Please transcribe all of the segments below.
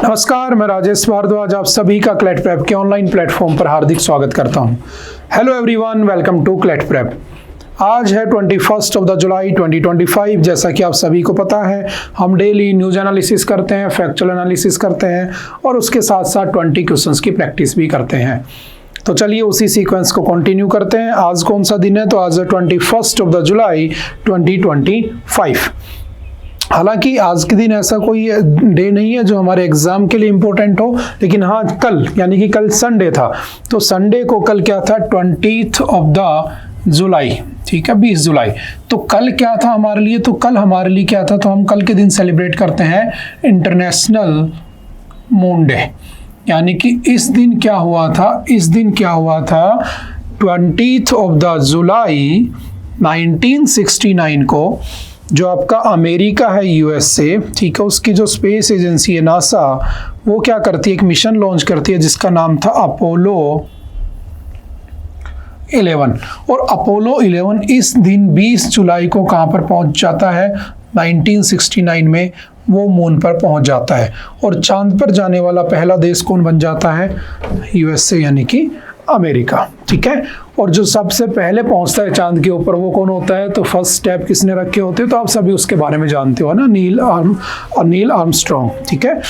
नमस्कार, मैं राजेश भारद्वाज आप सभी का क्लैट प्रेप के ऑनलाइन प्लेटफॉर्म पर हार्दिक स्वागत करता हूं। Hello everyone, welcome to CLAT prep. आज है 21 जुलाई 2025। जैसा कि आप सभी को पता है, हम डेली न्यूज़ एनालिसिस करते हैं, फैक्चुअल एनालिसिस करते हैं और उसके साथ साथ 20 क्वेश्चंस की प्रैक्टिस भी करते हैं। तो चलिए उसी सीक्वेंस को कंटिन्यू करते हैं। आज कौन सा दिन है? तो आज है 21 जुलाई 2025। हालांकि आज के दिन ऐसा कोई डे नहीं है जो हमारे एग्जाम के लिए इम्पोर्टेंट हो, लेकिन हाँ, कल यानी कि कल संडे था, तो संडे को कल क्या था? 20 जुलाई, ठीक है, 20 जुलाई। तो कल क्या था हमारे लिए? तो कल हमारे लिए क्या था? तो हम कल के दिन सेलिब्रेट करते हैं इंटरनेशनल मून डे। यानी कि इस दिन क्या हुआ था? इस दिन क्या हुआ था? 20 जुलाई 1969 को जो आपका अमेरिका है, यूएसए, ठीक है, उसकी जो स्पेस एजेंसी है नासा, वो क्या करती है? एक मिशन लॉन्च करती है जिसका नाम था अपोलो 11। और अपोलो 11 इस दिन 20 जुलाई को कहाँ पर पहुंच जाता है? 1969 में वो मून पर पहुंच जाता है। और चांद पर जाने वाला पहला देश कौन बन जाता है? यूएसए यानी कि अमेरिका, ठीक है। और जो सबसे पहले पहुंचता है चांद के ऊपर वो कौन होता है? तो फर्स्ट स्टेप किसने रखे होते हैं? तो आप सभी उसके बारे में जानते हो ना, नील आर्मस्ट्रॉन्ग, ठीक है।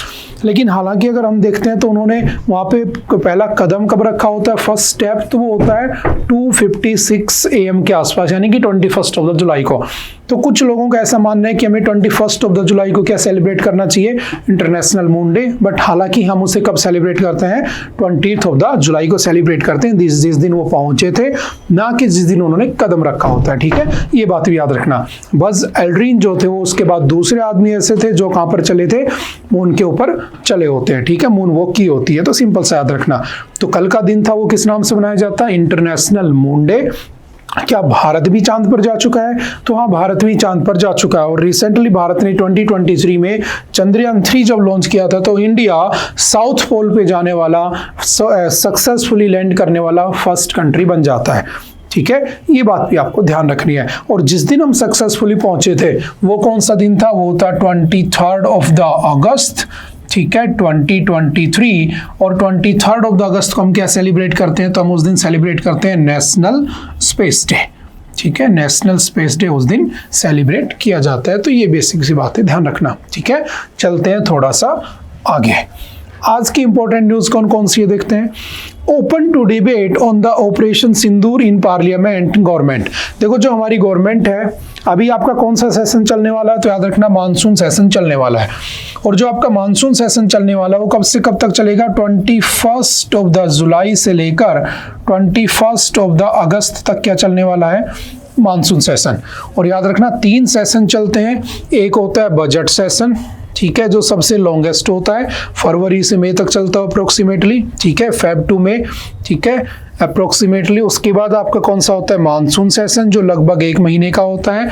लेकिन हालांकि अगर हम देखते हैं तो उन्होंने वहाँ पे पहला कदम कब रखा होता है? फर्स्ट स्टेप तो वो होता है 2:56 AM के आसपास, यानी कि 21 जुलाई को। तो कुछ लोगों का ऐसा मानना है कि हमें 21 जुलाई को क्या सेलिब्रेट करना चाहिए? International moon day. बट हालांकि हम उसे कब सेलिब्रेट करते हैं? 20 जुलाई को सेलिब्रेट करते हैं, जिस दिन वो पहुंचे थे, ना कि जिस दिन उन्होंने कदम रखा होता है, ठीक है। ये बात भी याद रखना। बस एल्ड्रिन जो थे वो उसके बाद दूसरे आदमी ऐसे थे जो कहां पर चले थे? मून के ऊपर चले होते हैं, ठीक है, मून वॉक की होती है। तो सिंपल सा याद रखना। तो कल का दिन था वो किस नाम से मनाया जाता है? International moon day. क्या भारत भी चांद पर जा चुका है? तो हाँ, भारत भी चांद पर जा चुका है। और रिसेंटली भारत ने 2023 में चंद्रयान 3 जब लॉन्च किया था, तो इंडिया साउथ पोल पे जाने वाला, सक्सेसफुली लैंड करने वाला फर्स्ट कंट्री बन जाता है, ठीक है। ये बात भी आपको ध्यान रखनी है। और जिस दिन हम सक्सेसफुली पहुंचे थे वो कौन सा दिन था? वो था 23 अगस्त, ठीक है, 2023। और 23 अगस्त को हम क्या सेलिब्रेट करते हैं? तो हम उस दिन सेलिब्रेट करते हैं नेशनल स्पेस डे, ठीक है। नेशनल स्पेस डे उस दिन सेलिब्रेट किया जाता है। तो ये बेसिक सी बात है, ध्यान रखना, ठीक है। चलते हैं थोड़ा सा आगे। आज की इंपॉर्टेंट न्यूज कौन कौन सी है देखते हैं। Open to debate on the operation Sindoor in parliament government. देखो, जो हमारी गवर्नमेंट है, अभी आपका कौन सा सेशन चलने वाला है? तो याद रखना, मानसून सेशन चलने वाला है। और जो आपका मानसून सेशन चलने वाला है वो कब से कब तक चलेगा? 21 जुलाई से लेकर 21 अगस्त तक क्या चलने वाला है? Monsoon session. और याद रखना 3 सेशन चलते हैं। एक होता है बजट सेशन, ठीक है, जो सबसे लॉन्गेस्ट होता है, फरवरी से मई तक चलता है अप्रोक्सीमेटली, ठीक है, फेब टू मई, ठीक है, अप्रोक्सीमेटली। उसके बाद आपका कौन सा होता है? मानसून सेशन, जो लगभग 1 महीने का होता है।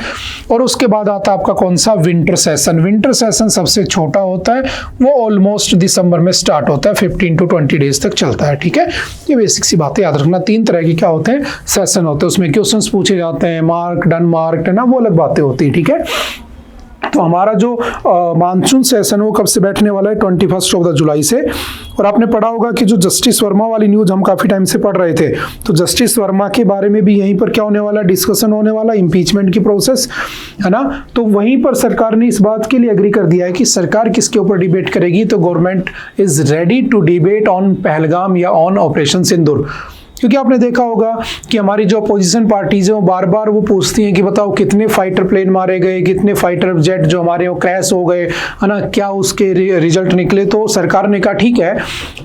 और उसके बाद आता है आपका कौन सा? Winter session. विंटर सेशन सबसे छोटा होता है, वो ऑलमोस्ट दिसंबर में स्टार्ट होता है, 15 to 20 डेज तक चलता है, ठीक है। ये बेसिक सी बातें याद रखना। 3 तरह के क्या होते हैं? सेशन होते हैं। उसमें क्वेश्चंस पूछे जाते हैं, मार्क डन मार्क, है ना, वो अलग बातें होती है, ठीक है। तो हमारा जो मानसून सेशन वो कब से बैठने वाला है? 21 जुलाई से। और आपने पढ़ा होगा कि जो जस्टिस वर्मा वाली न्यूज हम काफी टाइम से पढ़ रहे थे, तो जस्टिस वर्मा के बारे में भी यहीं पर क्या होने वाला? डिस्कशन होने वाला, इम्पीचमेंट की प्रोसेस, है ना। तो वहीं पर सरकार ने इस बात के लिए एग्री कर दिया है कि सरकार किसके ऊपर डिबेट करेगी? तो government is ready to debate on Pahalgam या ऑन ऑपरेशन सिंदूर। क्योंकि आपने देखा होगा कि हमारी जो अपोजिशन पार्टीज हैं वो बार बार वो पूछती हैं कि बताओ कितने फाइटर प्लेन मारे गए, कितने फाइटर जेट जो हमारे वो क्रैश हो गए, है ना, क्या उसके रिजल्ट निकले। तो सरकार ने कहा ठीक है,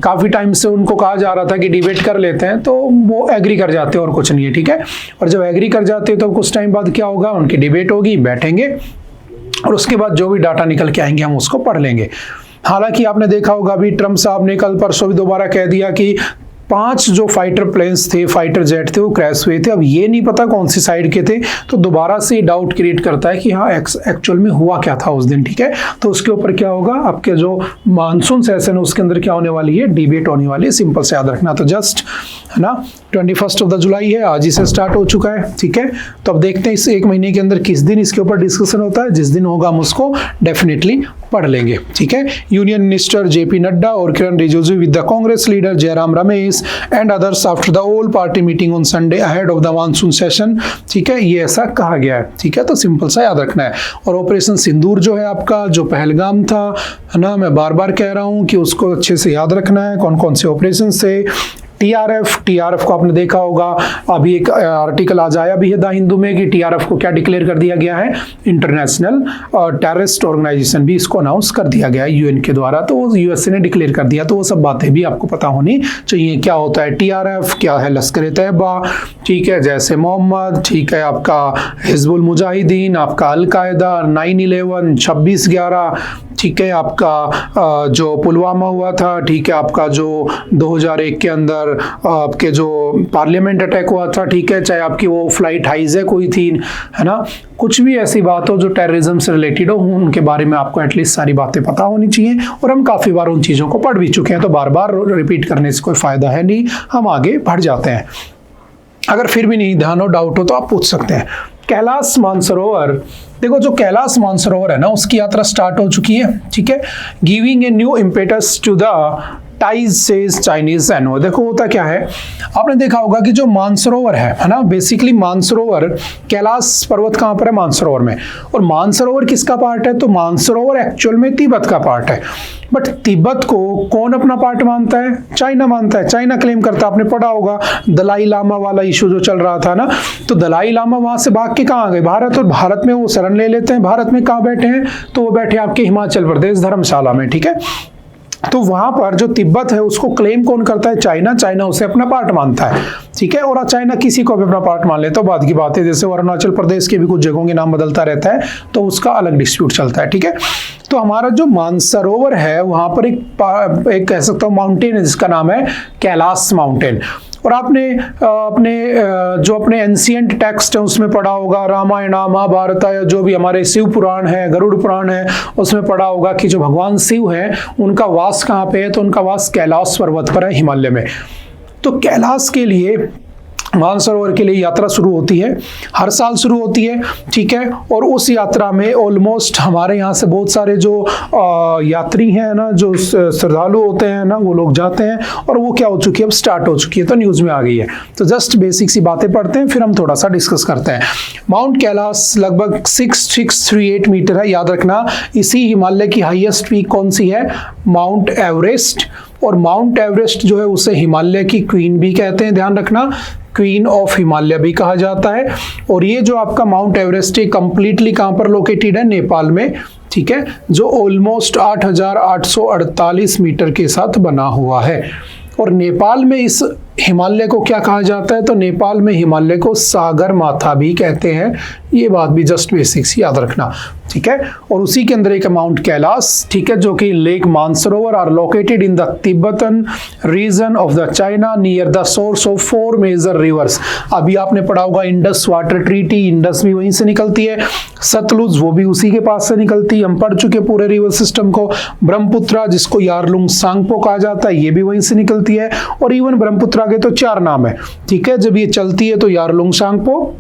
काफ़ी टाइम से उनको कहा जा रहा था कि डिबेट कर लेते हैं, तो वो एग्री कर जाते हैं और कुछ नहीं है, ठीक है। और जब एग्री कर जाते हैं तो कुछ टाइम बाद क्या होगा? उनकी डिबेट होगी, बैठेंगे और उसके बाद जो भी डाटा निकल के आएंगे हम उसको पढ़ लेंगे। हालांकि आपने देखा होगा अभी ट्रम्प साहब ने कल परसों भी दोबारा कह दिया कि 5 जो फाइटर प्लेन्स थे, फाइटर जेट थे, वो क्रैश हुए थे। अब ये नहीं पता कौन सी साइड के थे, तो दोबारा से डाउट क्रिएट करता है कि हाँ एक्चुअल में हुआ क्या था उस दिन, ठीक है। तो उसके ऊपर क्या होगा, आपके जो मानसून सेशन है उसके अंदर क्या होने वाली है, डिबेट होने वाली है। सिंपल से याद रखना। तो जस्ट है ना 21 जुलाई है, आज ही से स्टार्ट हो चुका है, ठीक है। तो अब देखते हैं इस एक महीने के अंदर किस दिन इसके ऊपर डिस्कशन होता है। जिस दिन होगा हम उसको डेफिनेटली पढ़ लेंगे, ठीक है। यूनियन मिनिस्टर जेपी नड्डा और Kiran Rijiju with the Congress leader Jairam Ramesh and others after the all party meeting on Sunday ahead of the monsoon session, ठीक है। ये ऐसा कहा गया है, ठीक है। तो सिंपल सा याद रखना है। और ऑपरेशन सिंदूर जो है आपका, जो पहलगाम था, है ना, मैं बार बार कह रहा हूं कि उसको अच्छे से याद रखना है, कौन कौन से ऑपरेशन से। टीआरएफ को आपने देखा होगा, अभी एक आर्टिकल आज आया भी है द हिंदू में कि टीआरएफ को क्या डिक्लेयर कर दिया गया है, इंटरनेशनल टेररिस्ट ऑर्गेनाइजेशन भी इसको अनाउंस कर दिया गया है यूएन के द्वारा। तो वो यूएसए ने डिक्लेयर कर दिया। तो वो सब बातें भी आपको पता होनी चाहिए, क्या होता है टीआरएफ, क्या है लश्कर तैयबा, ठीक है, जैसे मोहम्मद, ठीक है, आपका हिजबुल मुजाहिदीन, आपका अल कायदा, 9/11, 26/11, ठीक है, आपका जो पुलवामा हुआ था, ठीक है, आपका जो 2001 के अंदर आपके जो पार्लियामेंट अटैक हुआ था, ठीक है, चाहे आपकी वो फ्लाइट हाइजैक हुई थी, है ना, कुछ भी ऐसी बात हो जो टेररिज्म से रिलेटेड हो, उनके बारे में आपको एटलीस्ट सारी बातें पता होनी चाहिए। और हम काफ़ी बार उन चीज़ों को पढ़ भी चुके हैं, तो बार बार रिपीट करने से कोई फ़ायदा है नहीं, हम आगे बढ़ जाते हैं। अगर फिर भी नहीं ध्यान हो, डाउट हो, तो आप पूछ सकते हैं। कैलाश मानसरोवर, देखो जो कैलाश मानसरोवर है ना, उसकी यात्रा स्टार्ट हो चुकी है, ठीक है। Giving a new impetus to the ties says Chinese envoy. देखो होता क्या है, आपने देखा होगा कि जो मानसरोवर है ना, बेसिकली मानसरोवर, कैलाश पर्वत कहाँ पर है, मानसरोवर में। और मानसरोवर किसका पार्ट है, तो मानसरोवर एक्चुअल में तिब्बत का पार्ट है। बट तिब्बत को कौन अपना पार्ट मानता है, चाइना मानता है, चाइना क्लेम करता है। आपने पढ़ा होगा दलाई लामा वाला इशू जो चल रहा था ना, तो दलाई लामा वहां से भाग के कहाँ आ गए, भारत, और भारत में वो शरण ले लेते हैं। भारत में कहाँ बैठे हैं, तो वो बैठे आपके हिमाचल प्रदेश धर्मशाला में, ठीक है। तो वहां पर जो तिब्बत है उसको क्लेम कौन करता है, चाइना। चाइना उसे अपना पार्ट मानता है, ठीक है। और चाइना किसी को भी अपना पार्ट मान ले तो बाद की बात है, जैसे अरुणाचल प्रदेश के भी कुछ जगहों के नाम बदलता रहता है, तो उसका अलग डिस्प्यूट चलता है, ठीक है। तो हमारा जो मानसरोवर है वहां पर एक कह सकता हूँ माउंटेन है जिसका नाम है कैलाश माउंटेन। और आपने अपने एंशिएंट टेक्स्ट है उसमें पढ़ा होगा, रामायण, महाभारत या जो भी हमारे शिव पुराण है, गरुड़ पुराण है, उसमें पढ़ा होगा कि जो भगवान शिव हैं उनका वास कहाँ पे है, तो उनका वास कैलाश पर्वत पर है, हिमालय में। तो कैलाश के लिए, मानसरोवर के लिए यात्रा शुरू होती है, हर साल शुरू होती है, ठीक है। और उस यात्रा में ऑलमोस्ट हमारे यहाँ से बहुत सारे जो यात्री हैं ना, जो श्रद्धालु होते हैं ना, वो लोग जाते हैं। और वो क्या हो चुकी है, अब स्टार्ट हो चुकी है, तो न्यूज़ में आ गई है। तो जस्ट बेसिक सी बातें पढ़ते हैं, फिर हम थोड़ा सा डिस्कस करते हैं। माउंट कैलाश लगभग 6638 मीटर है, याद रखना। इसी हिमालय की हाईएस्ट पीक कौन सी है, माउंट एवरेस्ट। और माउंट एवरेस्ट जो है उसे हिमालय की क्वीन भी कहते हैं, ध्यान रखना, क्वीन ऑफ हिमालय भी कहा जाता है। और ये जो आपका माउंट एवरेस्ट है कंप्लीटली कहाँ पर लोकेटेड है, नेपाल में, ठीक है, जो ऑलमोस्ट 8848 मीटर के साथ बना हुआ है। और नेपाल में इस हिमालय को क्या कहा जाता है, तो नेपाल में हिमालय को सागर माथा भी कहते हैं। ये बात भी जस्ट बेसिक्स याद रखना, ठीक है। और उसी के अंदर एक माउंट कैलाश, ठीक है, जो कि lake Mansarovar are located in the Tibetan region of the China near the source of 4 major rivers. अभी आपने पढ़ा होगा इंडस वाटर ट्रीटी, इंडस भी वहीं से निकलती है, सतलुज वो भी उसी के पास से निकलती है, हम पढ़ चुके पूरे रिवर सिस्टम को। ब्रह्मपुत्रा जिसको यारलुंग सांगपो कहा जाता है, ये भी वहीं से निकलती है। और इवन ब्रह्मपुत्रा के तो 4 नाम है, ठीक है। जब ये चलती है तो यारलुंग सांगपो,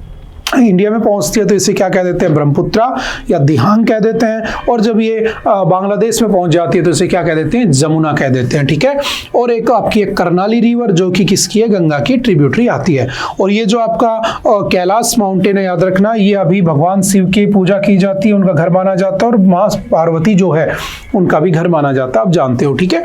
इंडिया में पहुंचती है तो इसे क्या कह देते हैं, ब्रह्मपुत्रा या दिहांग कह देते हैं। और जब ये बांग्लादेश में पहुंच जाती है तो इसे क्या कह देते हैं, जमुना कह देते हैं, ठीक है। और एक आपकी एक करनाली रिवर जो कि किसकी है, गंगा की ट्रिब्यूटरी आती है। और ये जो आपका कैलाश माउंटेन है, याद रखना, ये अभी भगवान शिव की पूजा की जाती है, उनका घर माना जाता है। और माँ पार्वती जो है उनका भी घर माना जाता है, आप जानते हो, ठीक है।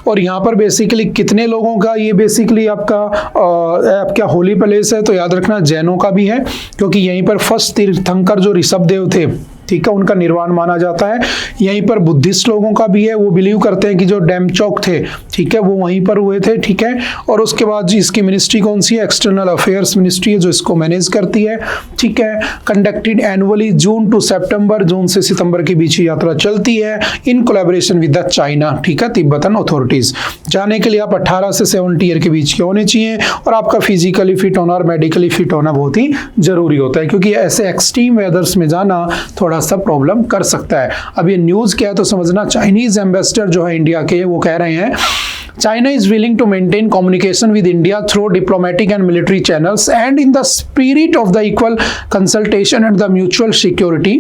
और यहाँ पर बेसिकली कितने लोगों का, ये बेसिकली आपका होली प्लेस है, तो याद रखना जैनों का भी है, क्योंकि यहीं पर फर्स्ट तीर्थंकर जो ऋषभ देव थे ठीक है, उनका निर्माण माना जाता है। यहीं पर बुद्धिस्ट लोगों का भी है, वो बिलीव करते हैं कि जो डेमचोक थे, ठीक है, वो वहीं पर हुए थे। ठीक है, और उसके बाद इसकी मिनिस्ट्री कौन सी है? एक्सटर्नल अफेयर्स मिनिस्ट्री है जो इसको मैनेज करती है। ठीक है, कंडक्टेड एनुअली जून टू सितंबर, जून से सितंबर के बीच यात्रा चलती है in collaboration with the China, ठीक है, तिब्बतन अथॉरिटीज। जाने के लिए आप 18 से 70 ईयर के बीच के होने चाहिए और आपका फिजिकली फिट होना और मेडिकली फिट होना बहुत ही जरूरी होता है, क्योंकि ऐसे एक्सट्रीम वेदर्स में जाना थोड़ा सा प्रॉब्लम कर सकता है। अब ये न्यूज क्या है तो समझना, चाइनीज एम्बेसडर जो है इंडिया के, वो कह रहे हैं China is willing to maintain communication with India through diplomatic and military channels and in the spirit of the equal consultation and the mutual security.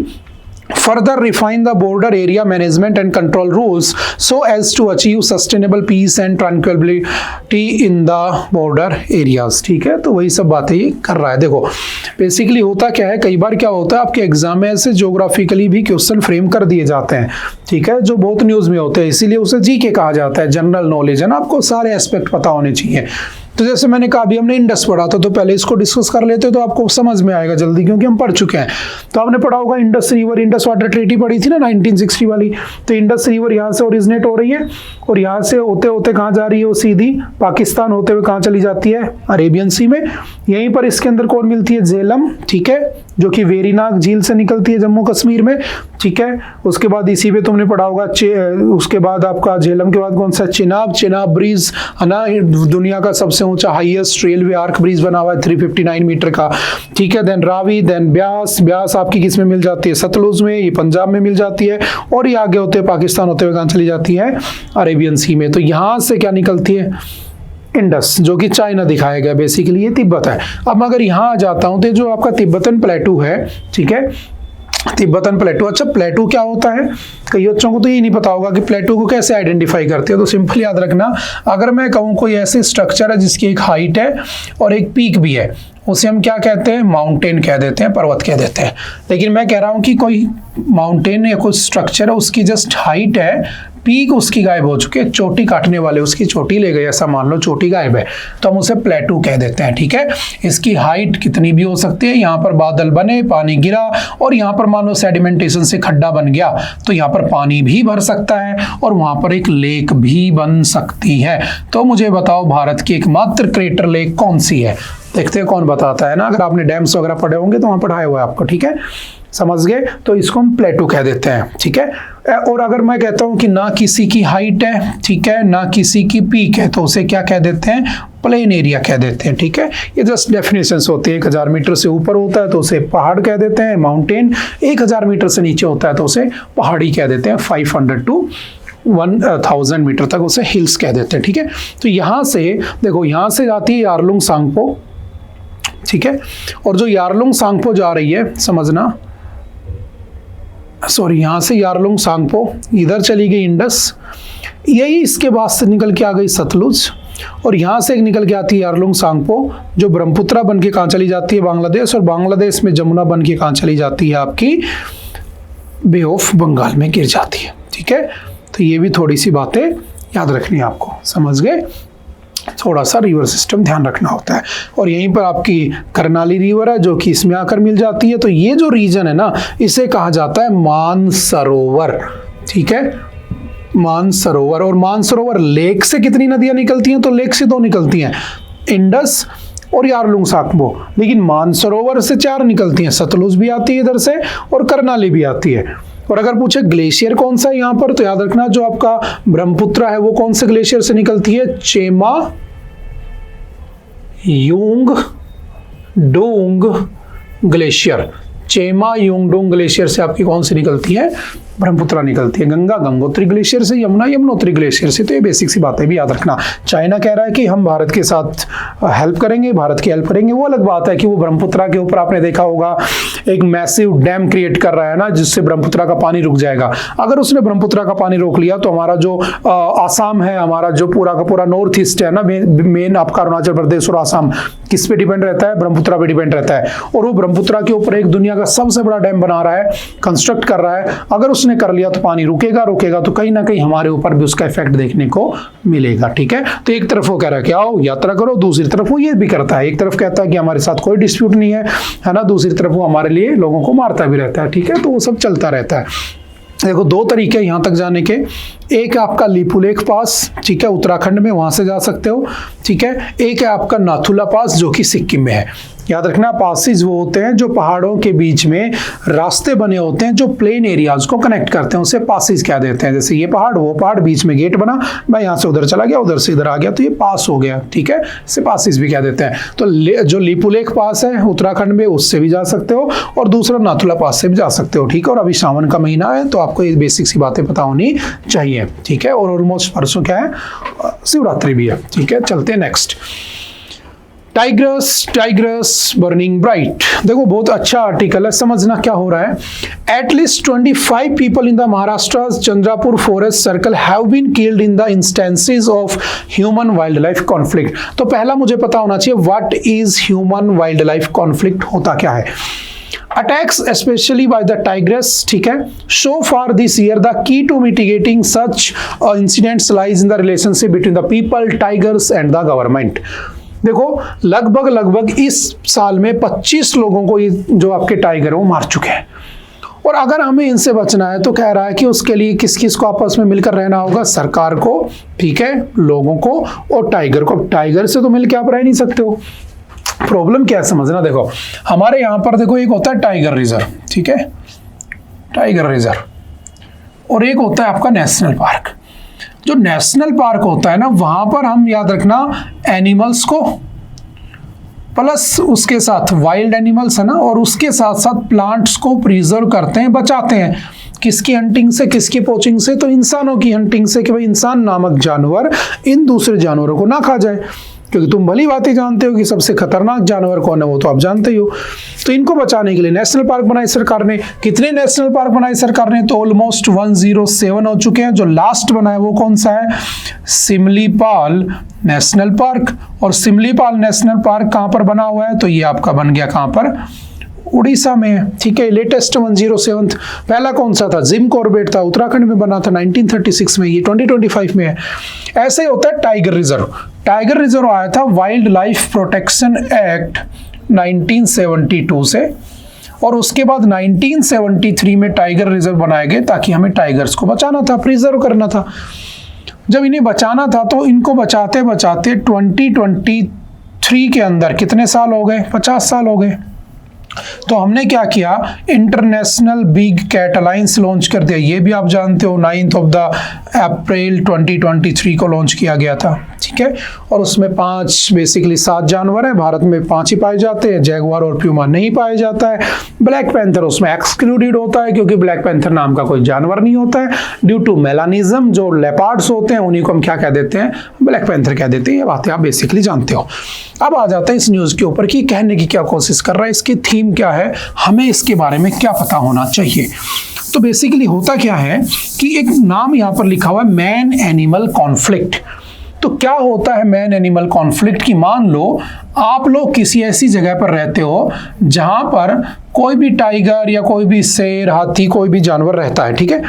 Further refine the border area management and control rules so as to achieve sustainable peace and tranquility in the border areas। ठीक है, तो वही सब बातें ये कर रहा है। देखो बेसिकली होता क्या है, कई बार क्या होता है आपके एग्जाम में ऐसे ज्योग्राफिकली भी क्वेश्चन फ्रेम कर दिए जाते हैं, ठीक है, जो बहुत न्यूज में होते हैं, इसीलिए उसे जीके कहा जाता है, जनरल नॉलेज है ना, आपको सारे एस्पेक्ट पता होने चाहिए। तो जैसे मैंने कहा अभी हमने इंडस पढ़ा था, तो पहले इसको डिस्कस कर लेते तो आपको समझ में आएगा जल्दी, क्योंकि हम पढ़ चुके हैं। तो आपने पढ़ा होगा Indus river, Indus water treaty पढ़ी थी ना 1960 वाली। तो इंडस रिवर यहाँ से ओरिजिनेट हो रही है और यहाँ से होते होते कहाँ जा रही है, वो सीधी पाकिस्तान होते हुए कहाँ चली जाती है, अरेबियन सी में। यहीं पर इसके अंदर कौन मिलती है, झेलम, ठीक है, जो कि वेरीनाग झील से निकलती है जम्मू कश्मीर में। ठीक है, उसके बाद इसी पे तुमने पढ़ा होगा उसके बाद आपका झेलम के बाद कौन सा, चिनाब, चिनाब ब्रिज है ना, दुनिया का सबसे ऊंचा हाईएस्ट रेलवे आर्क ब्रिज बना हुआ है 359 मीटर का। ठीक है, देन रावी, देन ब्यास, ब्यास आपकी किस में मिल जाती है, सतलुज में, ये पंजाब में मिल जाती है, और ये आगे होते हुए पाकिस्तान होते हुए कहाँ चली जाती है, अरेबियन सी में। तो यहाँ से क्या निकलती है, इंडस, जो कि चाइना दिखाया गया, बेसिकली ये तिब्बत है। अब अगर यहाँ आ जाता हूँ तो जो आपका तिब्बतन प्लेटू है, ठीक है, तिब्बतन प्लेटू। अच्छा प्लेटू क्या होता है, कई बच्चों को तो ये नहीं पता होगा कि प्लेटू को कैसे आइडेंटिफाई करते हैं। तो सिंपल याद रखना, अगर मैं कहूँ कोई ऐसे स्ट्रक्चर है जिसकी एक हाइट है और एक पीक भी है, उसे हम क्या कहते हैं, माउंटेन कह देते हैं, पर्वत कह देते हैं। लेकिन मैं कह रहा हूँ कि कोई माउंटेन या कोई स्ट्रक्चर है, उसकी जस्ट हाइट है, पीक उसकी गायब हो चुकी है, चोटी काटने वाले उसकी चोटी ले गए, ऐसा मान लो चोटी गायब है, तो हम उसे प्लेटू कह देते हैं। ठीक है, इसकी हाइट कितनी भी हो सकती है, यहाँ पर बादल बने, पानी गिरा, और यहाँ पर मान लो सेडिमेंटेशन से खड्डा बन गया, तो यहाँ पर पानी भी भर सकता है और वहाँ पर एक लेक भी बन सकती है। तो मुझे बताओ भारत की एकमात्र क्रेटर लेक कौन सी है, देखते हैं कौन बताता है ना। अगर आपने डैम्स वगैरह पढ़े होंगे तो वहाँ पढ़ाया हुआ है आपको, ठीक है, समझ गए। तो इसको हम प्लेटू कह देते हैं, ठीक है। और अगर मैं कहता हूं कि ना किसी की हाइट है, ठीक है, ना किसी की पीक है, तो उसे क्या कह देते हैं, प्लेन एरिया कह देते हैं। ठीक है, ये जस्ट डेफिनेशंस होती है। 1000 मीटर से ऊपर होता है तो उसे पहाड़ कह देते हैं, माउंटेन। 1000 मीटर से नीचे होता है तो उसे पहाड़ी कह देते हैं। 500 to 1000 मीटर तक उसे हिल्स कह देते हैं। ठीक है, तो यहाँ से देखो, यहाँ से जाती है यारलुंग सांगपो, ठीक है, और जो यारलुंग सांगपो जा रही है, समझना, सॉरी, यहाँ से यारलुंग सांगपो, इधर चली गई इंडस, यही इसके बाद से निकल के आ गई सतलुज, और यहाँ से एक निकल के आती है यारलुंग सांगपो, जो ब्रह्मपुत्रा बन के कहाँ चली जाती है, बांग्लादेश, और बांग्लादेश में जमुना बन के कहाँ चली जाती है, आपकी बे ऑफ बंगाल में गिर जाती है। ठीक है, तो ये भी थोड़ी सी बातें याद रखनी है आपको, समझ गए। थोड़ा सा रिवर सिस्टम ध्यान रखना होता है। और यहीं पर आपकी करनाली रिवर है जो कि इसमें आकर मिल जाती है। तो ये जो रीजन है ना, इसे कहा जाता है मानसरोवर। ठीक है, मानसरोवर। और मानसरोवर लेक से कितनी नदियां निकलती हैं, तो लेक से 2 निकलती हैं, इंडस और यारलुंग सांगपो। लेकिन मानसरोवर से 4 निकलती हैं, सतलुज भी आती है इधर से और करनाली भी आती है। और अगर पूछे ग्लेशियर कौन सा है यहाँ पर, तो याद रखना जो आपका ब्रह्मपुत्रा है वो कौन से ग्लेशियर से निकलती है, Chema Jung Dong glacier. Chema युंगडोंग glacier से आपकी कौन सी निकलती है, ब्रह्मपुत्रा निकलती है। गंगा गंगोत्री ग्लेशियर से, यमुना यमुनोत्री ग्लेशियर से। तो ये बेसिक सी बातें भी याद रखना। चाइना कह रहा है कि हम भारत के साथ हेल्प करेंगे, भारत की हेल्प करेंगे। वो अलग बात है कि वो ब्रह्मपुत्रा के ऊपर आपने देखा होगा एक मैसिव डैम क्रिएट कर रहा है ना, जिससे ब्रह्मपुत्रा का पानी रुक जाएगा। अगर उसने ब्रह्मपुत्रा का पानी रोक लिया तो हमारा जो आसाम है, हमारा जो पूरा का पूरा नॉर्थ ईस्ट है ना, मेन आपका अरुणाचल प्रदेश और आसाम किस पे डिपेंड रहता है, ब्रह्मपुत्रा पे डिपेंड रहता है। और वो ब्रह्मपुत्रा के ऊपर एक दुनिया का सबसे बड़ा डैम बना रहा है, कंस्ट्रक्ट कर रहा है। अगर उसने उसने कर लिया तो पानी रुकेगा तो कहीं ना कहीं हमारे ऊपर भी उसका इफेक्ट देखने को मिलेगा। ठीक है, तो एक तरफ वो कह रहा है कि आओ यात्रा करो, दूसरी तरफ वो ये भी करता है, एक तरफ कहता है कि हमारे साथ कोई डिस्प्यूट नहीं है ना, दूसरी तरफ वो हमारे लिए लोगों को मारता भी रहता है। ठीक है, तो वो सब चलता रहता है। देखो दो तरीके यहाँ तक जाने के, एक आपका लिपुलेख पास, ठीक है, उत्तराखंड में, वहां से जा सकते हो। ठीक है, एक है आपका नाथुला पास जो कि सिक्किम में है। याद रखना, पासिस वो होते हैं जो पहाड़ों के बीच में रास्ते बने होते हैं जो प्लेन एरियाज को कनेक्ट करते हैं, उसे पासिस कह देते हैं। जैसे ये पहाड़, वो पहाड़, बीच में गेट बना, मैं यहाँ से उधर चला गया, उधर से इधर आ गया, तो ये पास हो गया। ठीक है, इसे पासिस भी कह देते हैं। तो जो लिपुलेख पास है उत्तराखंड में, उससे भी जा सकते हो, और दूसरा नाथुला पास से भी जा सकते हो। ठीक है, और अभी सावन का महीना है तो आपको ये बेसिक सी बातें पता होनी चाहिए। ठीक है, और ऑलमोस्ट परसों क्या है, शिवरात्रि भी है। ठीक है, चलते हैं नेक्स्ट। Tigris burning bright. देखो बहुत अच्छा आर्टिकल है, समझना क्या हो रहा है। At least 25 people in the Maharashtra Chandrapur forest circle have been killed in the instances of human wild life conflict. तो पहला मुझे पता होना चाहिए what is human wild life conflict, होता क्या है। Attacks especially by the tigress, ठीक है, so far this year the key to mitigating such incidents lies in the relationship between the people, tigers and the government। देखो लगभग इस साल में 25 लोगों को ये जो आपके टाइगर वो मार चुके हैं, और अगर हमें इनसे बचना है तो कह रहा है कि उसके लिए किस किस को आपस में मिलकर रहना होगा, सरकार को, ठीक है, लोगों को और टाइगर को। टाइगर से तो मिलकर आप रह नहीं सकते हो। प्रॉब्लम क्या है समझना, देखो हमारे यहाँ पर देखो एक होता है टाइगर रिजर्व, ठीक है, टाइगर रिजर्व, और एक होता है आपका नेशनल पार्क। जो नेशनल पार्क होता है ना, वहां पर हम याद रखना एनिमल्स को प्लस उसके साथ वाइल्ड एनिमल्स है ना, और उसके साथ साथ प्लांट्स को प्रिजर्व करते हैं, बचाते हैं। किसकी हंटिंग से, किसकी पोचिंग से, तो इंसानों की हंटिंग से, कि भाई इंसान नामक जानवर इन दूसरे जानवरों को ना खा जाए, क्योंकि तुम भली बात ही जानते हो कि सबसे खतरनाक जानवर कौन है, वो तो आप जानते ही हो। तो इनको बचाने के लिए नेशनल पार्क बनाए सरकार ने। कितने नेशनल पार्क बनाए सरकार ने, तो ऑलमोस्ट 107 हो चुके हैं। जो लास्ट बना है वो कौन सा है, सिमलीपाल नेशनल पार्क। और सिमलीपाल नेशनल पार्क कहाँ पर बना हुआ है, तो ये आपका बन गया कहाँ पर, उड़ीसा में। ठीक है, लेटेस्ट 107। पहला कौन सा था, जिम कॉर्बेट था, उत्तराखंड में बना था 1936 में, ये 2025 में है। ऐसे ही होता है टाइगर रिजर्व। टाइगर रिजर्व आया था वाइल्ड लाइफ प्रोटेक्शन एक्ट 1972 से, और उसके बाद 1973 में टाइगर रिजर्व बनाए गए ताकि हमें टाइगर्स को बचाना था, प्रिजर्व करना था। जब इन्हें बचाना था तो इनको बचाते बचाते 2023 के अंदर कितने साल हो गए, 50 साल हो गए। तो हमने क्या किया, international big cat alliance launch कर दिया। ये भी आप जानते हो 9 अप्रैल 2023 को लॉन्च किया गया था। ठीक है, और उसमें 7 जानवर हैं। भारत में 5 ही पाए जाते हैं, जैगुआर और प्यूमा नहीं पाया जाता है। ब्लैक पैंथर उसमें एक्सक्लूडेड होता है, क्योंकि ब्लैक पैंथर नाम का कोई जानवर नहीं होता है ड्यू टू मेलानिज्म। जो लेपर्ड्स होते हैं उन्हीं को हम क्या कह देते हैं, ब्लैक पैंथर कह देते हैं। ये बातें आप बेसिकली जानते हो। अब आ जाते हैं इस न्यूज के ऊपर कि कहने की क्या कोशिश कर रहा है, इसकी थीम क्या है, हमें इसके बारे में क्या पता होना चाहिए। तो बेसिकली होता क्या है कि एक नाम यहाँ पर लिखा हुआ है, मैन एनिमल कॉन्फ्लिक्ट। तो क्या होता है मैन एनिमल कॉन्फ्लिक्ट की, मान लो आप लोग किसी ऐसी जगह पर रहते हो जहां पर कोई भी टाइगर या कोई भी शेर, हाथी, कोई भी जानवर रहता है। ठीक है,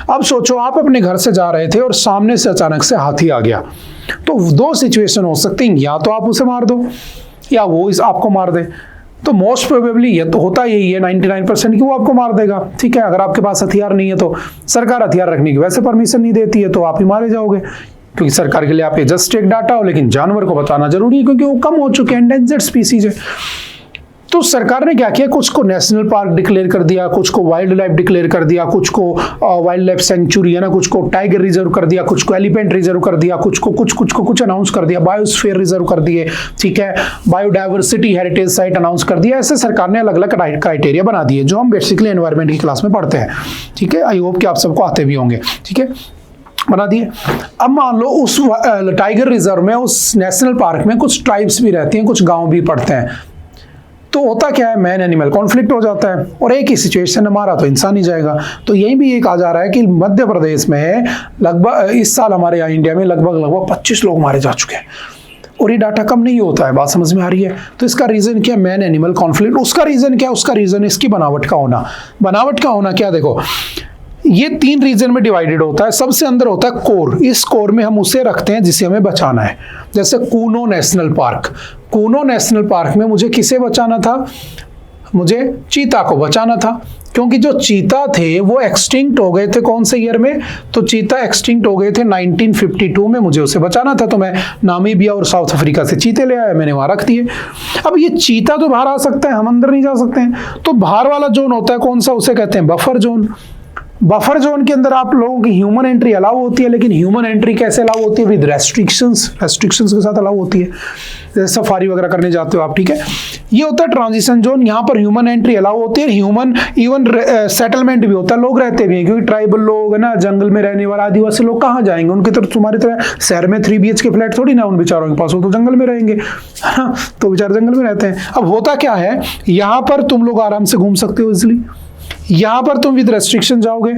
अब सोचो आप अपने घर से जा रहे थे और सामने से अचानक से हाथी आ गया। तो 2 सिचुएशन हो सकती हैं, या तो आप उसे मार दो या वो आपको मार दे। तो मोस्ट प्रोबेबली ये तो होता यही है 99% कि वो आपको मार देगा। ठीक है, अगर आपके पास हथियार नहीं है तो सरकार हथियार रखने की वैसे परमिशन नहीं देती है, तो आप ही मारे जाओगे, क्योंकि सरकार के लिए आप ये जस्ट एक डाटा हो, लेकिन जानवर को बताना जरूरी है क्योंकि वो कम हो चुके हैं, एंडेंजर्ड स्पीसीज है। तो सरकार ने क्या किया, कुछ को नेशनल पार्क डिक्लेयर कर दिया, कुछ को वाइल्ड लाइफ डिक्लेयर कर दिया, कुछ को वाइल्ड लाइफ सेंचुरी है ना, कुछ को टाइगर रिजर्व कर दिया, कुछ को एलिफेंट रिजर्व कर दिया, कुछ को कुछ अनाउंस कर दिया, बायोस्फीयर रिजर्व कर दिए। ठीक है, बायोडाइवर्सिटी हेरिटेज साइट अनाउंस कर दिया। ऐसे सरकार ने अलग अलग क्राइटेरिया बना दिए जो हम बेसिकली एनवायरमेंट की क्लास में पढ़ते हैं। ठीक है, आई होप कि आप सबको आते भी होंगे। ठीक है, बना दिए। अब मान लो उस टाइगर रिजर्व में, उस नेशनल पार्क में कुछ ट्राइब्स भी रहती हैं, कुछ गांव भी पड़ते हैं। तो होता क्या है, मैन एनिमल कॉन्फ्लिक्ट हो जाता है, और एक ही सिचुएशन हमारा तो इंसान ही जाएगा। तो यही भी एक आ जा रहा है कि मध्य प्रदेश में लगभग इस साल हमारे यहाँ इंडिया में लगभग 25 लोग मारे जा चुके हैं, और ये डाटा कम नहीं होता है। बात समझ में आ रही है। तो इसका रीजन क्या, मैन एनिमल कॉन्फ्लिक्ट। उसका रीजन क्या, उसका रीजन इसकी बनावट का होना। बनावट का होना क्या, देखो ये 3 रीजन में डिवाइडेड होता है। सबसे अंदर होता है कोर। इस कोर में हम उसे रखते हैं जिसे हमें बचाना है। जैसे Kuno national park, Kuno national park में मुझे किसे बचाना था? मुझे चीता को बचाना था, क्योंकि जो चीता थे वो एक्सटिंक्ट हो गए थे। कौन से ईयर में? तो चीता एक्सटिंक्ट हो गए थे 1952 में, मुझे उसे बचाना था। तो मैं नामीबिया और साउथ अफ्रीका से चीते ले आया, मैंने वहां रख दिए। अब ये चीता तो बाहर आ सकता है, हम अंदर नहीं जा सकते हैं। तो बाहर वाला जोन होता है कौन सा? उसे कहते हैं बफर जोन। बफर जोन के अंदर आप लोगों की ह्यूमन एंट्री अलाउ होती है, लेकिन ह्यूमन एंट्री कैसे अलाउ होती है? विद रेस्ट्रिक्शंस के साथ अलाउ होती है। जैसे सफारी वगैरह करने जाते हो आप, ठीक है। ये होता है ट्रांजिशन जोन, यहाँ पर ह्यूमन एंट्री अलाउ होती है। ह्यूमन इवन सेटलमेंट भी होता है, लोग रहते भी हैं, क्योंकि ट्राइबल लोग है ना, जंगल में रहने वाला आदिवासी लोग कहाँ जाएंगे? उनकी तरफ तुम्हारी तरह शहर में 3 BHK फ्लैट थोड़ी ना उन बेचारों के पास, वो तो जंगल में रहेंगे, है ना। तो बेचारे जंगल में रहते हैं। अब होता क्या है, यहाँ पर तुम लोग आराम से घूम सकते हो इजिली, यहां पर तुम विद रेस्ट्रिक्शन जाओगे,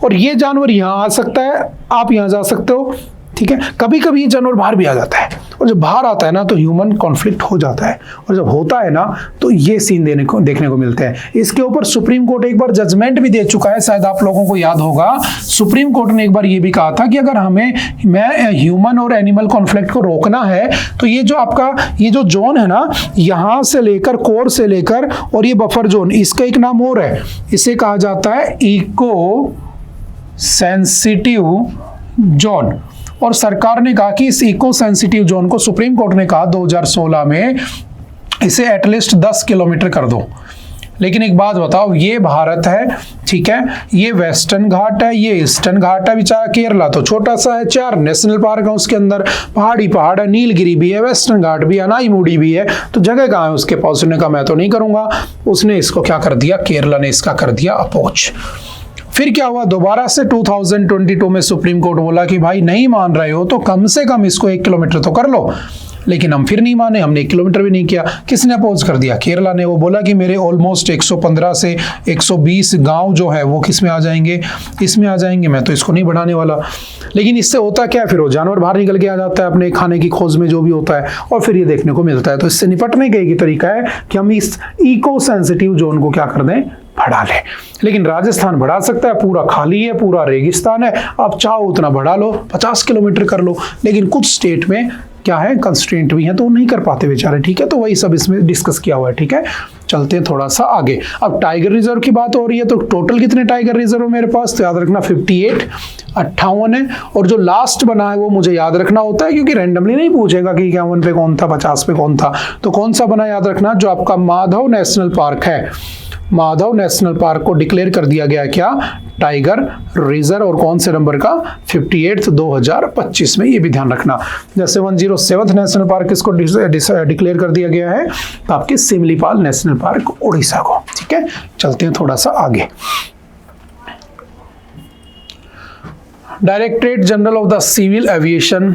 और ये जानवर यहां आ सकता है, आप यहां जा सकते हो, ठीक है। कभी कभी ये जानवर बाहर भी आ जाता है, और जब बाहर आता है ना तो ह्यूमन कॉन्फ्लिक्ट हो जाता है, और जब होता है ना तो ये सीन देखने को मिलते हैं। इसके ऊपर सुप्रीम कोर्ट एक बार जजमेंट भी दे चुका है, शायद आप लोगों को याद होगा। सुप्रीम कोर्ट ने एक बार ये भी कहा था कि अगर हमें ह्यूमन और एनिमल कॉन्फ्लिक्ट को रोकना है तो ये जो आपका ये जो जोन है ना, यहां से लेकर कोर से लेकर और ये बफर जोन, इसका एक नाम और है, इसे कहा जाता है इको सेंसिटिव जोन। और सरकार ने कहा कि इस इको सेंसिटिव जोन को, सुप्रीम कोर्ट ने कहा 2016 में, इसे एटलीस्ट 10 किलोमीटर कर दो। लेकिन एक बात बताओ, ये भारत है, ठीक है, ये वेस्टर्न घाट है, ये ईस्टर्न घाट है, बेचारा केरला तो छोटा सा है, 4 नेशनल पार्क है उसके अंदर, पहाड़ है, नीलगिरी भी है, वेस्टर्न घाट भी है, नाईमुडी भी है, तो जगह कहाँ है उसके पास? उसने कहा मैं तो नहीं करूंगा। उसने इसको क्या कर दिया? केरला ने इसका कर दिया अपोज। फिर क्या हुआ? दोबारा से 2022 में सुप्रीम कोर्ट बोला कि भाई नहीं मान रहे हो तो कम से कम इसको 1 किलोमीटर तो कर लो। लेकिन हम फिर नहीं माने, हमने 1 किलोमीटर भी नहीं किया। किसने अपोज कर दिया? केरला ने। वो बोला कि मेरे ऑलमोस्ट 115 से 120 गांव जो है वो किस में आ जाएंगे? इसमें आ जाएंगे, मैं तो इसको नहीं बढ़ाने वाला। लेकिन इससे होता क्या? फिर वो जानवर बाहर निकल के आ जाता है अपने खाने की खोज में, जो भी होता है, और फिर ये देखने को मिलता है। तो इससे निपटने का एक ही तरीका है कि हम इस इको सेंसिटिव जोन को क्या कर दें? बढ़ा ले। लेकिन राजस्थान बढ़ा सकता है, पूरा खाली है, पूरा रेगिस्तान है, आप चाहो उतना बढ़ा लो, 50 किलोमीटर कर लो। लेकिन कुछ स्टेट में क्या है, कंस्ट्रेंट भी है, तो वो नहीं कर पाते बेचारे, ठीक है। तो वही सब इसमें डिस्कस किया हुआ है, ठीक है। चलते हैं थोड़ा सा आगे। अब टाइगर रिजर्व की बात हो रही है, तो टोटल कितने टाइगर रिजर्व है मेरे पास? तो याद रखना 58, 58 है। और जो लास्ट बना है वो मुझे याद रखना होता है, क्योंकि रैंडमली नहीं पूछेगा कि 51 पे कौन था, 50 पे कौन था। तो कौन सा बना याद रखना? जो आपका माधव नेशनल पार्क है, माधव नेशनल पार्क को डिक्लेयर कर दिया गया क्या? Tiger reserve. और कौन से नंबर का? 58 2025 में, ये भी ध्यान रखना। जैसे 107 नेशनल पार्क इसको डिक्लेयर कर दिया गया है, तो आपके सिमलीपाल नेशनल पार्क उड़ीसा को, ठीक है। चलते हैं थोड़ा सा आगे। Directorate general of the civil aviation,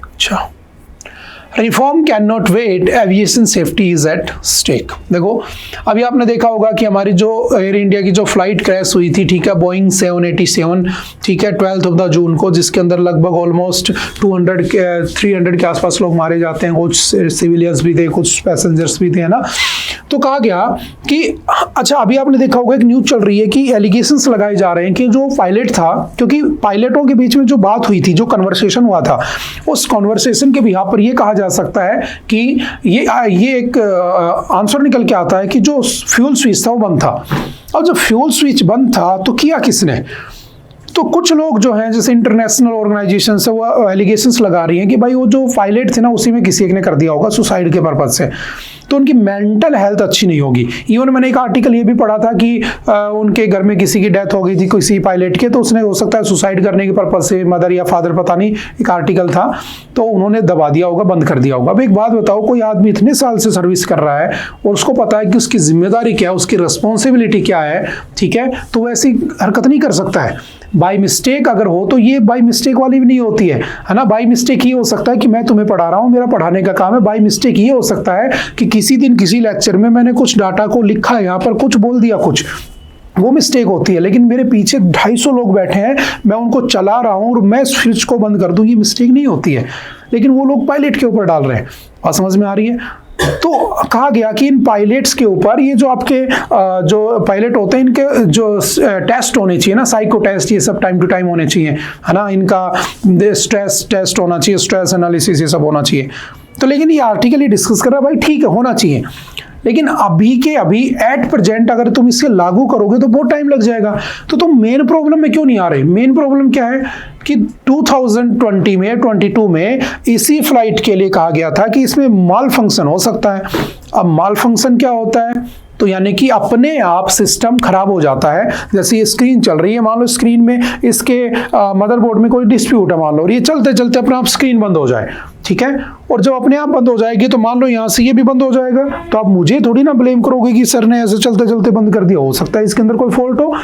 अच्छा, reform cannot wait, aviation safety is at stake. देखो अभी आपने देखा होगा कि हमारी जो एयर इंडिया की जो फ्लाइट क्रैश हुई थी, ठीक है, बोइंग 787, ठीक है, 12 जून को, जिसके अंदर लगभग ऑलमोस्ट 300 के आसपास लोग मारे जाते हैं, कुछ सिविलियंस भी थे, कुछ पैसेंजर्स भी थे, है ना। तो कहा गया कि अच्छा, अभी आपने देखा होगा एक न्यूज चल रही है कि एलिगेशंस लगाए जा रहे हैं कि जो पायलट था, क्योंकि पायलटों के बीच में जो बात हुई थी, जो कन्वर्सेशन हुआ था, उस कन्वर्सेशन के बिहाफ पर यह कहा जा सकता है कि ये एक आंसर निकल के आता है कि जो फ्यूल स्विच था वो बंद था। और जब फ्यूल स्विच बंद था तो किया किसने? तो कुछ लोग जो हैं, जैसे इंटरनेशनल ऑर्गेनाइजेशन से, वो एलिगेशंस लगा रही हैं कि भाई वो जो पायलट थे ना, उसी में किसी एक ने कर दिया होगा सुसाइड के पर्पज से, तो उनकी मेंटल हेल्थ अच्छी नहीं होगी। इवन मैंने एक आर्टिकल ये भी पढ़ा था कि उनके घर में किसी की डेथ हो गई थी, किसी पायलट के, तो उसने हो सकता है सुसाइड करने के पर्पज से, मदर या फादर पता नहीं, एक आर्टिकल था, तो उन्होंने दबा दिया होगा, बंद कर दिया होगा। अब एक बात बताओ, कोई आदमी इतने साल से सर्विस कर रहा है और उसको पता है कि उसकी जिम्मेदारी क्या है, उसकी रिस्पॉन्सिबिलिटी क्या है, ठीक है, तो वो ऐसी हरकत नहीं कर सकता है। बाई मिस्टेक अगर हो तो ये बाई मिस्टेक वाली भी नहीं होती है ना। बाई मिस्टेक ये हो सकता है कि मैं तुम्हें पढ़ा रहा हूँ, मेरा पढ़ाने का काम है। बाई मिस्टेक ये हो सकता है कि किसी दिन किसी लेक्चर में मैंने कुछ डाटा को लिखा है, यहाँ पर कुछ बोल दिया, कुछ, वो मिस्टेक होती है। लेकिन मेरे पीछे 250 लोग बैठे हैं, मैं उनको चला रहा हूँ और मैं स्विच को बंद कर दूँ, ये मिस्टेक नहीं होती है। लेकिन वो लोग पायलट के ऊपर डाल रहे हैं। बात समझ में आ रही है? तो कहा गया कि इन पायलट्स के ऊपर ये जो आपके जो पायलट होते हैं इनके जो टेस्ट होने चाहिए ना, साइको टेस्ट, ये सब टाइम टू टाइम होने चाहिए, है ना, इनका स्ट्रेस टेस्ट होना चाहिए, स्ट्रेस एनालिसिस ये सब होना चाहिए। तो लेकिन ये आर्टिकल ही डिस्कस कर रहा है भाई ठीक है होना चाहिए, लेकिन अभी के अभी एट प्रेजेंट अगर तुम इसे लागू करोगे तो बहुत टाइम लग जाएगा। तो तुम मेन प्रॉब्लम में क्यों नहीं आ रहे? मेन प्रॉब्लम क्या है कि 2020 में 22 में इसी फ्लाइट के लिए कहा गया था कि इसमें माल फंक्शन हो सकता है। अब माल फंक्शन क्या होता है? तो यानी कि अपने आप सिस्टम खराब हो जाता है। जैसे ये स्क्रीन चल रही है, मान लो स्क्रीन में इसके मदरबोर्ड में कोई डिस्प्यूट है, मान लो, और ये चलते चलते अपने आप स्क्रीन बंद हो जाए, ठीक है, और जब अपने आप बंद हो जाएगी तो मान लो यहाँ से ये भी बंद हो जाएगा, तो आप मुझे थोड़ी ना ब्लेम करोगे कि सर ने ऐसे चलते चलते बंद कर दिया। हो सकता है इसके अंदर कोई फॉल्ट हो,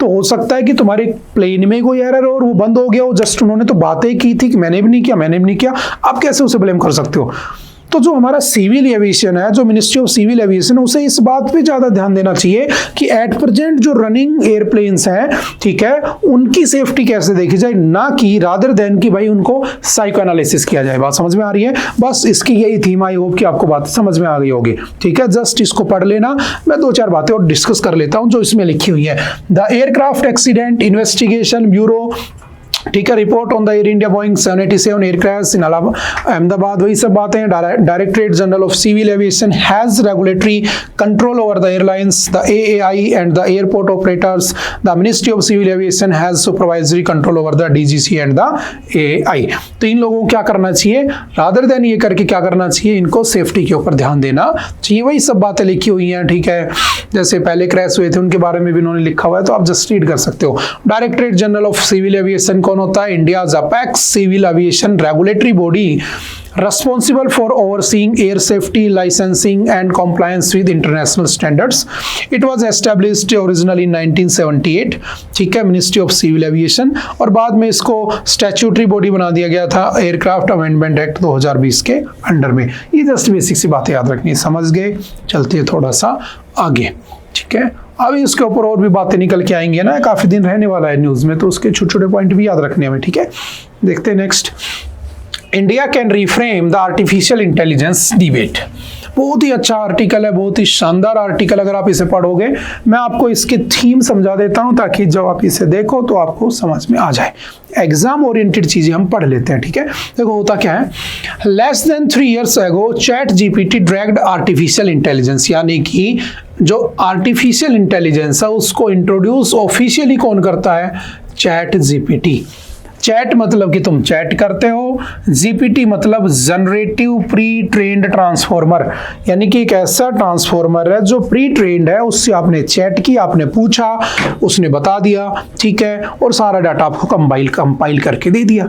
तो हो सकता है कि तुम्हारे प्लेन में कोई एरर हो और वो बंद हो गया हो, जस्ट उन्होंने तो बातें की थी कि मैंने भी नहीं किया, मैंने भी नहीं किया, आप कैसे उसे ब्लेम कर सकते हो? तो जो हमारा सिविल एविएशन है, जो मिनिस्ट्री ऑफ सिविल एविएशन है, उसे इस बात पे ज़्यादा ध्यान देना चाहिए कि एट प्रेजेंट जो रनिंग एयरप्लेन्स हैं, ठीक है, उनकी सेफ्टी कैसे देखी जाए, ना कि रादर देन कि भाई उनको साइको एनालिसिस किया जाए। बात समझ में आ रही है? बस इसकी यही थीम, आई होप कि आपको बात समझ में आ गई होगी, ठीक है। जस्ट इसको पढ़ लेना, मैं दो चार बातें और डिस्कस कर लेता हूं जो इसमें लिखी हुई है। The aircraft accident investigation bureau, ठीक है, report on the Air India Boeing 787 air crash in Ahmedabad, वही सब बातें। Directorate general of civil aviation has regulatory control over the airlines, the AAI and the airport operators, the ministry of civil aviation has supervisory control over the DGC and the AAI. तो इन लोगों को क्या करना चाहिए? Rather than ये करके क्या करना चाहिए? इनको सेफ्टी के ऊपर ध्यान देना चाहिए। वही सब बातें लिखी हुई हैं, ठीक है, जैसे पहले क्रैश हुए थे उनके बारे में भी इन्होंने लिखा हुआ है, तो आप जस्ट रीड कर सकते हो। Directorate general of civil aviation कौन होता है? India apex civil aviation regulatory body responsible for overseeing air safety, licensing and compliance with international standards. It was established originally in 1978, ठीक है, मिनिस्ट्री ऑफ सिविल एविएशन, और बाद में इसको statutory body बना दिया गया था एयरक्राफ्ट अमेंडमेंट एक्ट 2020 के अंडर में। ये जस्ट बेसिक सी बातें याद रखनी, समझ गए? चलते हैं थोड़ा सा आगे, ठीक है। अभी इसके ऊपर और भी बातें निकल के आएंगी ना, काफी दिन रहने वाला है न्यूज में, तो उसके छोटे छोटे पॉइंट भी याद रखने हमें, ठीक है। देखते हैं next. India can reframe the artificial intelligence debate. बहुत ही अच्छा आर्टिकल है, बहुत ही शानदार आर्टिकल। अगर आप इसे पढ़ोगे, मैं आपको इसके थीम समझा देता हूं ताकि जब आप इसे देखो तो आपको समझ में आ जाए। एग्जाम ओरिएंटेड चीजें हम पढ़ लेते हैं, ठीक है। देखो होता क्या है, लेस देन 3 years एगो chat GPT dragged artificial intelligence, यानी कि जो आर्टिफिशियल इंटेलिजेंस है उसको इंट्रोड्यूस ऑफिशियली कौन करता है? Chat GPT. चैट मतलब कि तुम चैट करते हो, जीपीटी मतलब जनरेटिव प्री ट्रेन्ड ट्रांसफॉर्मर, यानी कि एक ऐसा ट्रांसफॉर्मर है जो प्री ट्रेन्ड है, उससे आपने चैट की, आपने पूछा, उसने बता दिया, ठीक है, और सारा डाटा आपको कंपाइल करके दे दिया,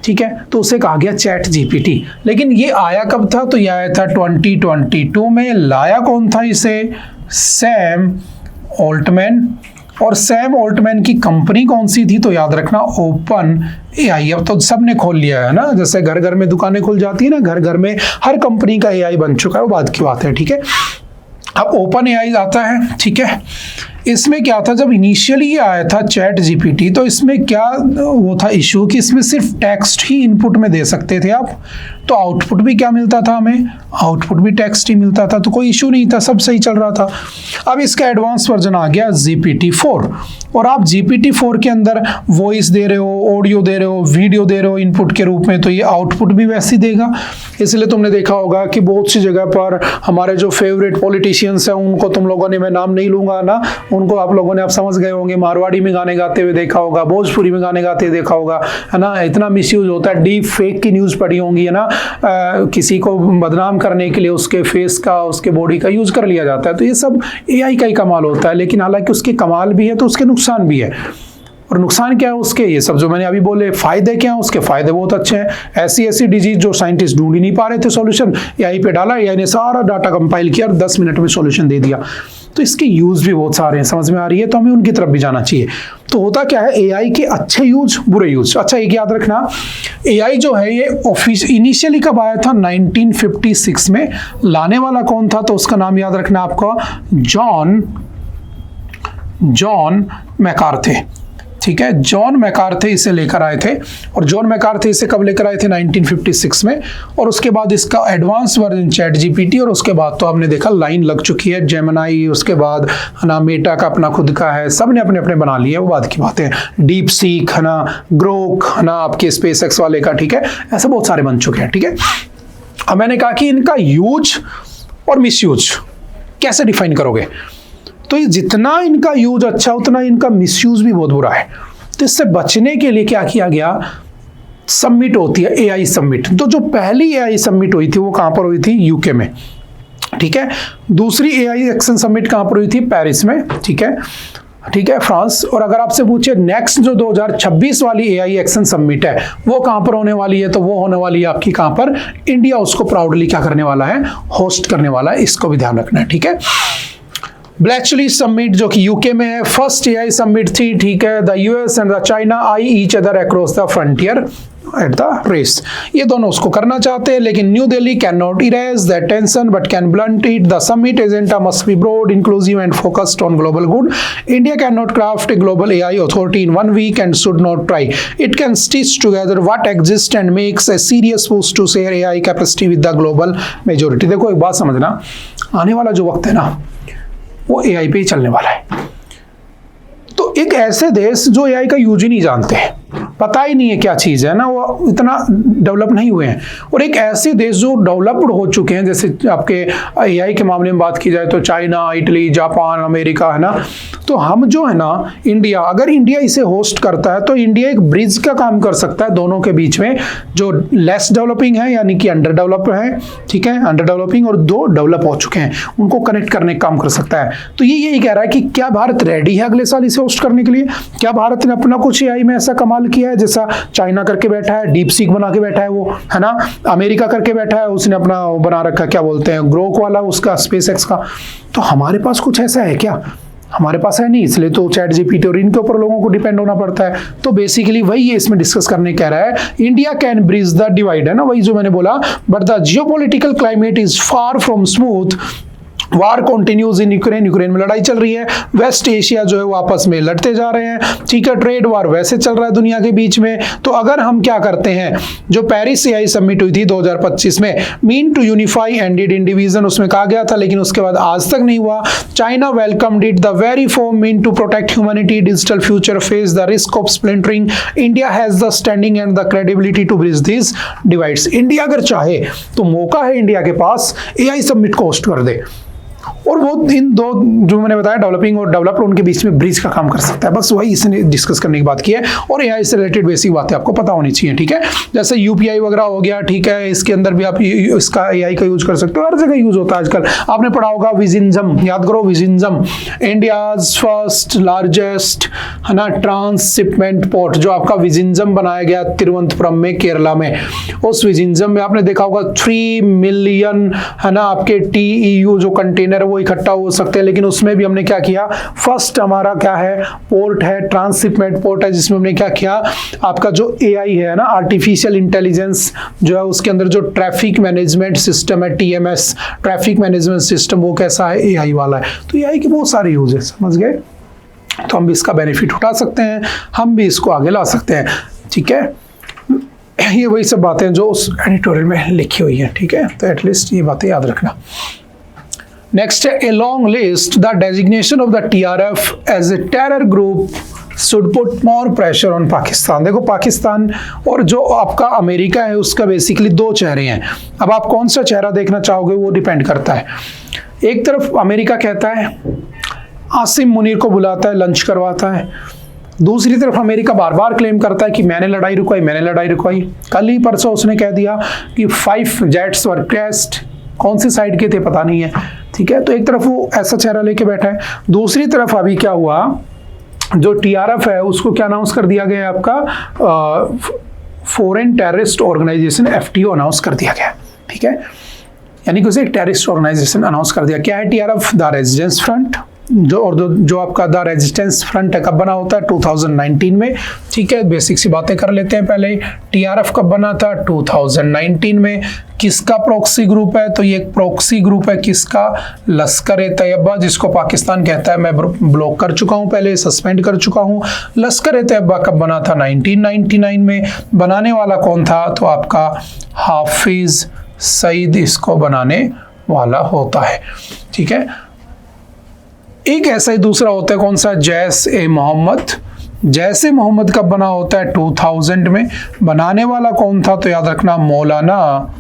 ठीक है। तो उसे कहा गया चैट जीपीटी। लेकिन ये आया कब था? तो ये आया था 2022 में। लाया कौन था इसे? Sam Altman. और सैम ऑल्टमैन की कंपनी कौन सी थी? तो याद रखना ओपन एआई। अब तो सबने खोल लिया है ना, जैसे घर घर में दुकानें खुल जाती है ना, घर घर में हर कंपनी का एआई बन चुका है, वो बात की बात है, ठीक है। अब ओपन एआई आता है, ठीक है। इसमें क्या था, जब इनिशियली ये आया था चैट जीपीटी, तो इसमें क्या वो था इशू कि इसमें सिर्फ टेक्स्ट ही इनपुट में दे सकते थे आप, तो आउटपुट भी क्या मिलता था हमें? आउटपुट भी टेक्स्ट ही मिलता था, तो कोई इशू नहीं था, सब सही चल रहा था। अब इसका एडवांस वर्जन आ गया GPT-4, और आप GPT-4 के अंदर वॉइस दे रहे हो, ऑडियो दे रहे हो, वीडियो दे रहे हो इनपुट के रूप में, तो ये आउटपुट भी वैसे ही देगा। इसलिए तुमने देखा होगा कि बहुत सी जगह पर हमारे जो फेवरेट पॉलिटिशियंस हैं, उनको तुम लोगों ने, मैं नाम नहीं लूंगा ना, उनको आप लोगों ने आप समझ गए होंगे, मारवाड़ी में गाने गाते हुए देखा होगा, भोजपुरी में गाने गाते हुए देखा होगा, है ना। इतना मिसयूज होता है, डीप फेक की न्यूज़ पढ़ी होंगी, है ना, किसी को बदनाम करने के लिए उसके फेस का, उसके बॉडी का यूज कर लिया जाता है। तो ये सब एआई का ही कमाल होता है, लेकिन हालांकि उसके कमाल भी है तो उसके नुकसान भी है। और नुकसान क्या है उसके? ये सब जो मैंने अभी बोले। फायदे क्या है उसके? फायदे बहुत अच्छे हैं। ऐसी डिजीज जो साइंटिस्ट ढूंढ ही नहीं पा रहे थे सॉल्यूशन, एआई पे डाला, एआई ने सारा डाटा कंपाइल किया और 10 मिनट में सॉल्यूशन दे दिया। तो इसके यूज भी बहुत सारे हैं, समझ में आ रही है, तो हमें उनकी तरफ भी जाना चाहिए। तो होता क्या है, एआई के अच्छे यूज, बुरे यूज। अच्छा एक याद रखना, एआई जो है ये इनिशियली कब आया था? 1956 में। लाने वाला कौन था? तो उसका नाम याद रखना आपको, जॉन मैकार्थी, ठीक है, जॉन मैकार्थी इसे लेकर आए थे, और जॉन मैकार्थी इसे कब लेकर आए थे? 1956 में। और उसके बाद इसका एडवांस वर्जन चैट जीपीटी, और उसके बाद तो आपने देखा लाइन लग चुकी है, जेमिनाई, उसके बाद है ना मेटा का अपना खुद का है, सब ने अपने अपने बना लिए, वो बाद की बातें। डीप सीक है ना, ग्रोक है ना आपके स्पेस एक्स वाले का, ठीक है, ऐसे बहुत सारे बन चुके हैं, ठीक है। अब मैंने कहा कि इनका यूज और मिसयूज कैसे डिफाइन करोगे? तो ये जितना इनका यूज अच्छा उतना इनका मिसयूज भी बहुत बुरा है। तो इससे बचने के लिए क्या किया गया? सबमिट होती है एआई सबमिट। तो जो पहली एआई सबमिट हुई थी वो कहां पर हुई थी? यूके में, ठीक है। दूसरी एआई एक्शन सबमिट कहां पर हुई थी? पेरिस में, ठीक है, ठीक है, फ्रांस। और अगर आपसे पूछे नेक्स्ट जो 2026 वाली एआई एक्शन सबमिट है वो कहां पर होने वाली है, तो वो होने वाली है आपकी कहां पर? इंडिया उसको प्राउडली क्या करने वाला है? होस्ट करने वाला है। इसको भी ध्यान रखना है, ठीक है। ब्लैचली समिट जो कि यूके में है, फर्स्ट एआई समिट थी, ठीक है। The US and the China eye each other across the frontier at the race. ये दोनों उसको करना चाहते हैं, लेकिन New Delhi can not erase that tension but can blunt it. The summit agenda must be broad, inclusive and focused on global good. India can not craft a global AI authority in 1 week and should not try. It can stitch together what exists and makes a serious push to share AI capacity with the global majority. देखो एक बात समझना, आने वाला जो वक्त है ना वो एआई पे ही चलने वाला है। तो एक ऐसे देश जो एआई का यूज ही नहीं जानते हैं, पता ही नहीं है क्या चीज़ है ना, वो इतना डेवलप नहीं हुए हैं, और एक ऐसे देश जो डेवलप्ड हो चुके हैं, जैसे आपके एआई के मामले में बात की जाए तो चाइना, इटली, जापान, अमेरिका, है ना। तो हम जो है ना इंडिया, अगर इंडिया इसे होस्ट करता है तो इंडिया एक ब्रिज का काम कर सकता है दोनों के बीच में, जो लेस डेवलपिंग है यानी कि अंडर डेवलप है, ठीक है, अंडर डेवलपिंग, और दो डेवलप हो चुके हैं, उनको कनेक्ट करने का काम कर सकता है। तो ये यही कह रहा है कि क्या भारत रेडी है अगले साल इसे होस्ट करने के लिए? क्या भारत ने अपना कुछ एआई में ऐसा कमाल किया है जैसा चाइना करके बैठा है, डीप सीक बना के बैठा है वो, है ना, अमेरिका करके बैठा है, उसने अपना बना रखा, क्या बोलते हैं, ग्रोक वाला उसका, स्पेस एक्स का। तो हमारे पास कुछ ऐसा है क्या? हमारे पास है नहीं, इसलिए तो चैट जीपीटी और इनके ऊपर लोगों को डिपेंड होना पड़ता है। तो बेसिकली वही ये इसमें डिस्कस करने कह रहा है, India can bridge the divide, है ना, वही जो मैंने बोला, but the geopolitical climate is far from smooth. War continues in Ukraine, Ukraine में लड़ाई चल रही है, वेस्ट एशिया जो है वो आपस में लड़ते जा रहे हैं, ठीक है, ट्रेड वार वैसे चल रहा है दुनिया के बीच में। तो अगर हम क्या करते हैं, जो पेरिस एआई समिट हुई थी 2025 में, mean to unify ended in division, उसमें कहा गया था, लेकिन उसके बाद आज तक नहीं हुआ। China welcomed it, the very forum mean to protect humanity digital future face the risk of splintering. India has the standing and the credibility to bridge this divides. India अगर चाहे तो मौका है इंडिया के पास, एआई समिट को host कर दे, और वो इन दो जो मैंने बताया डेवलपिंग और डेवलप्ड उनके बीच में ब्रिज का काम कर सकता है। बस वही इसने डिस्कस करने की बात की है, और एआई से रिलेटेड बेसिक बातें आपको पता होनी चाहिए, ठीक है। जैसे यूपीआई वगैरह हो गया, ठीक है, इसके अंदर भी आप इसका एआई का यूज कर सकते हो, हर जगह यूज होता है आजकल। आपने पढ़ा होगा विजिंजम, याद करो विजिंजम, इंडियाज फर्स्ट लार्जेस्ट, है ना, ट्रांसशिपमेंट पोर्ट, जो आपका विजिंजम बनाया गया तिरुवनंतपुरम में, केरला में। उस विजिंजम में आपने देखा होगा 3 मिलियन, है ना, आपके TEU जो कंटेनर वो इकट्ठा हो सकते हैं, लेकिन उसमें भी हमने क्या किया, फर्स्ट हमारा क्या है, पोर्ट है, ट्रांसशिपमेंट पोर्ट है, जिसमें हमने क्या किया, आपका जो एआई है ना, आर्टिफिशियल इंटेलिजेंस जो है, उसके अंदर जो ट्रैफिक मैनेजमेंट सिस्टम है, TMS, ट्रैफिक मैनेजमेंट सिस्टम, वो कैसा है, एआई वाला है। तो एआई के बहुत सारे यूज है, समझ गए। तो हम भी इसका बेनिफिट उठा सकते हैं, हम भी इसको आगे ला सकते हैं, ठीक है। ये वही सब बातें जो उस एडिटोरियल में लिखी हुई है, ठीक है। तो एटलीस्ट ये बातें याद रखना। नेक्स्ट है a long list, the designation of the TRF as a terror group should put more pressure on Pakistan. देखो पाकिस्तान और जो आपका अमेरिका है उसका बेसिकली दो चेहरे हैं। अब आप कौन सा चेहरा देखना चाहोगे वो डिपेंड करता है। एक तरफ अमेरिका कहता है, आसिम मुनीर को बुलाता है, लंच करवाता है। दूसरी तरफ अमेरिका बार बार क्लेम करता है कि मैंने लड़ाई रुकवाई, मैंने लड़ाई रुकवाई। कल ही परसों उसने कह दिया कि 5 जेट्स वर क्रैश्ड, कौन सी साइड के थे पता नहीं है, ठीक है। तो एक तरफ वो ऐसा चेहरा लेके बैठा है, दूसरी तरफ अभी क्या हुआ, जो TRF है उसको क्या अनाउंस कर दिया गया, आपका foreign terrorist organisation FTO announce कर दिया गया, ठीक है। यानी कि उसे एक टेररिस्ट ऑर्गेनाइजेशन अनाउंस कर दिया। क्या है TRF? द रेजिस्टेंस फ्रंट, जो आपका द रेजिस्टेंस फ्रंट है कब बना होता है 2019 में। ठीक है, बेसिक सी बातें कर लेते हैं पहले। टीआरएफ कब बना था 2019 में। किसका प्रॉक्सी ग्रुप है, तो ये एक प्रॉक्सी ग्रुप है किसका, लश्कर-ए-तैयबा, जिसको पाकिस्तान कहता है। मैं ब्लॉक कर चुका हूं, पहले सस्पेंड कर चुका हूं। लश्कर-ए-तैयबा कब बना था 1999 में। बनाने वाला कौन था, तो आपका हाफिज सईद इसको बनाने वाला होता है। ठीक है, एक ऐसा ही दूसरा होता है कौन सा, जैश-ए-मोहम्मद। जैश-ए-मोहम्मद कब बना होता है 2000 में। बनाने वाला कौन था, तो याद रखना मौलाना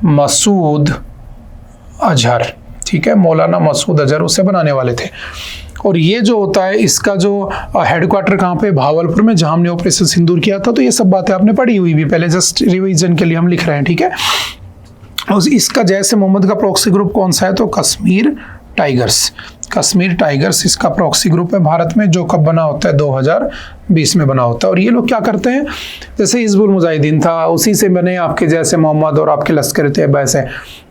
मसूद अजहर। ठीक है, मौलाना मसूद अजहर उसे बनाने वाले थे। और ये जो होता है इसका जो हेडक्वार्टर कहाँ पे, भावलपुर में, जहाँ हमने ऑपरेशन सिंदूर किया था। तो ये सब बातें आपने पढ़ी हुई भी पहले, जस्ट रिवीजन के लिए हम लिख रहे हैं। ठीक है, और इसका जैश-ए-मोहम्मद का प्रॉक्सी ग्रुप कौन सा है, तो कश्मीर टाइगर्स। कश्मीर टाइगर्स इसका प्रॉक्सी ग्रुप है भारत में, जो कब बना होता है 2020 में बना होता है। और ये लोग क्या करते हैं, जैसे हिजबुल मुजाहिदीन था उसी से बने आपके जैश-ए-मोहम्मद और आपके लश्कर-ए-तैयबा से,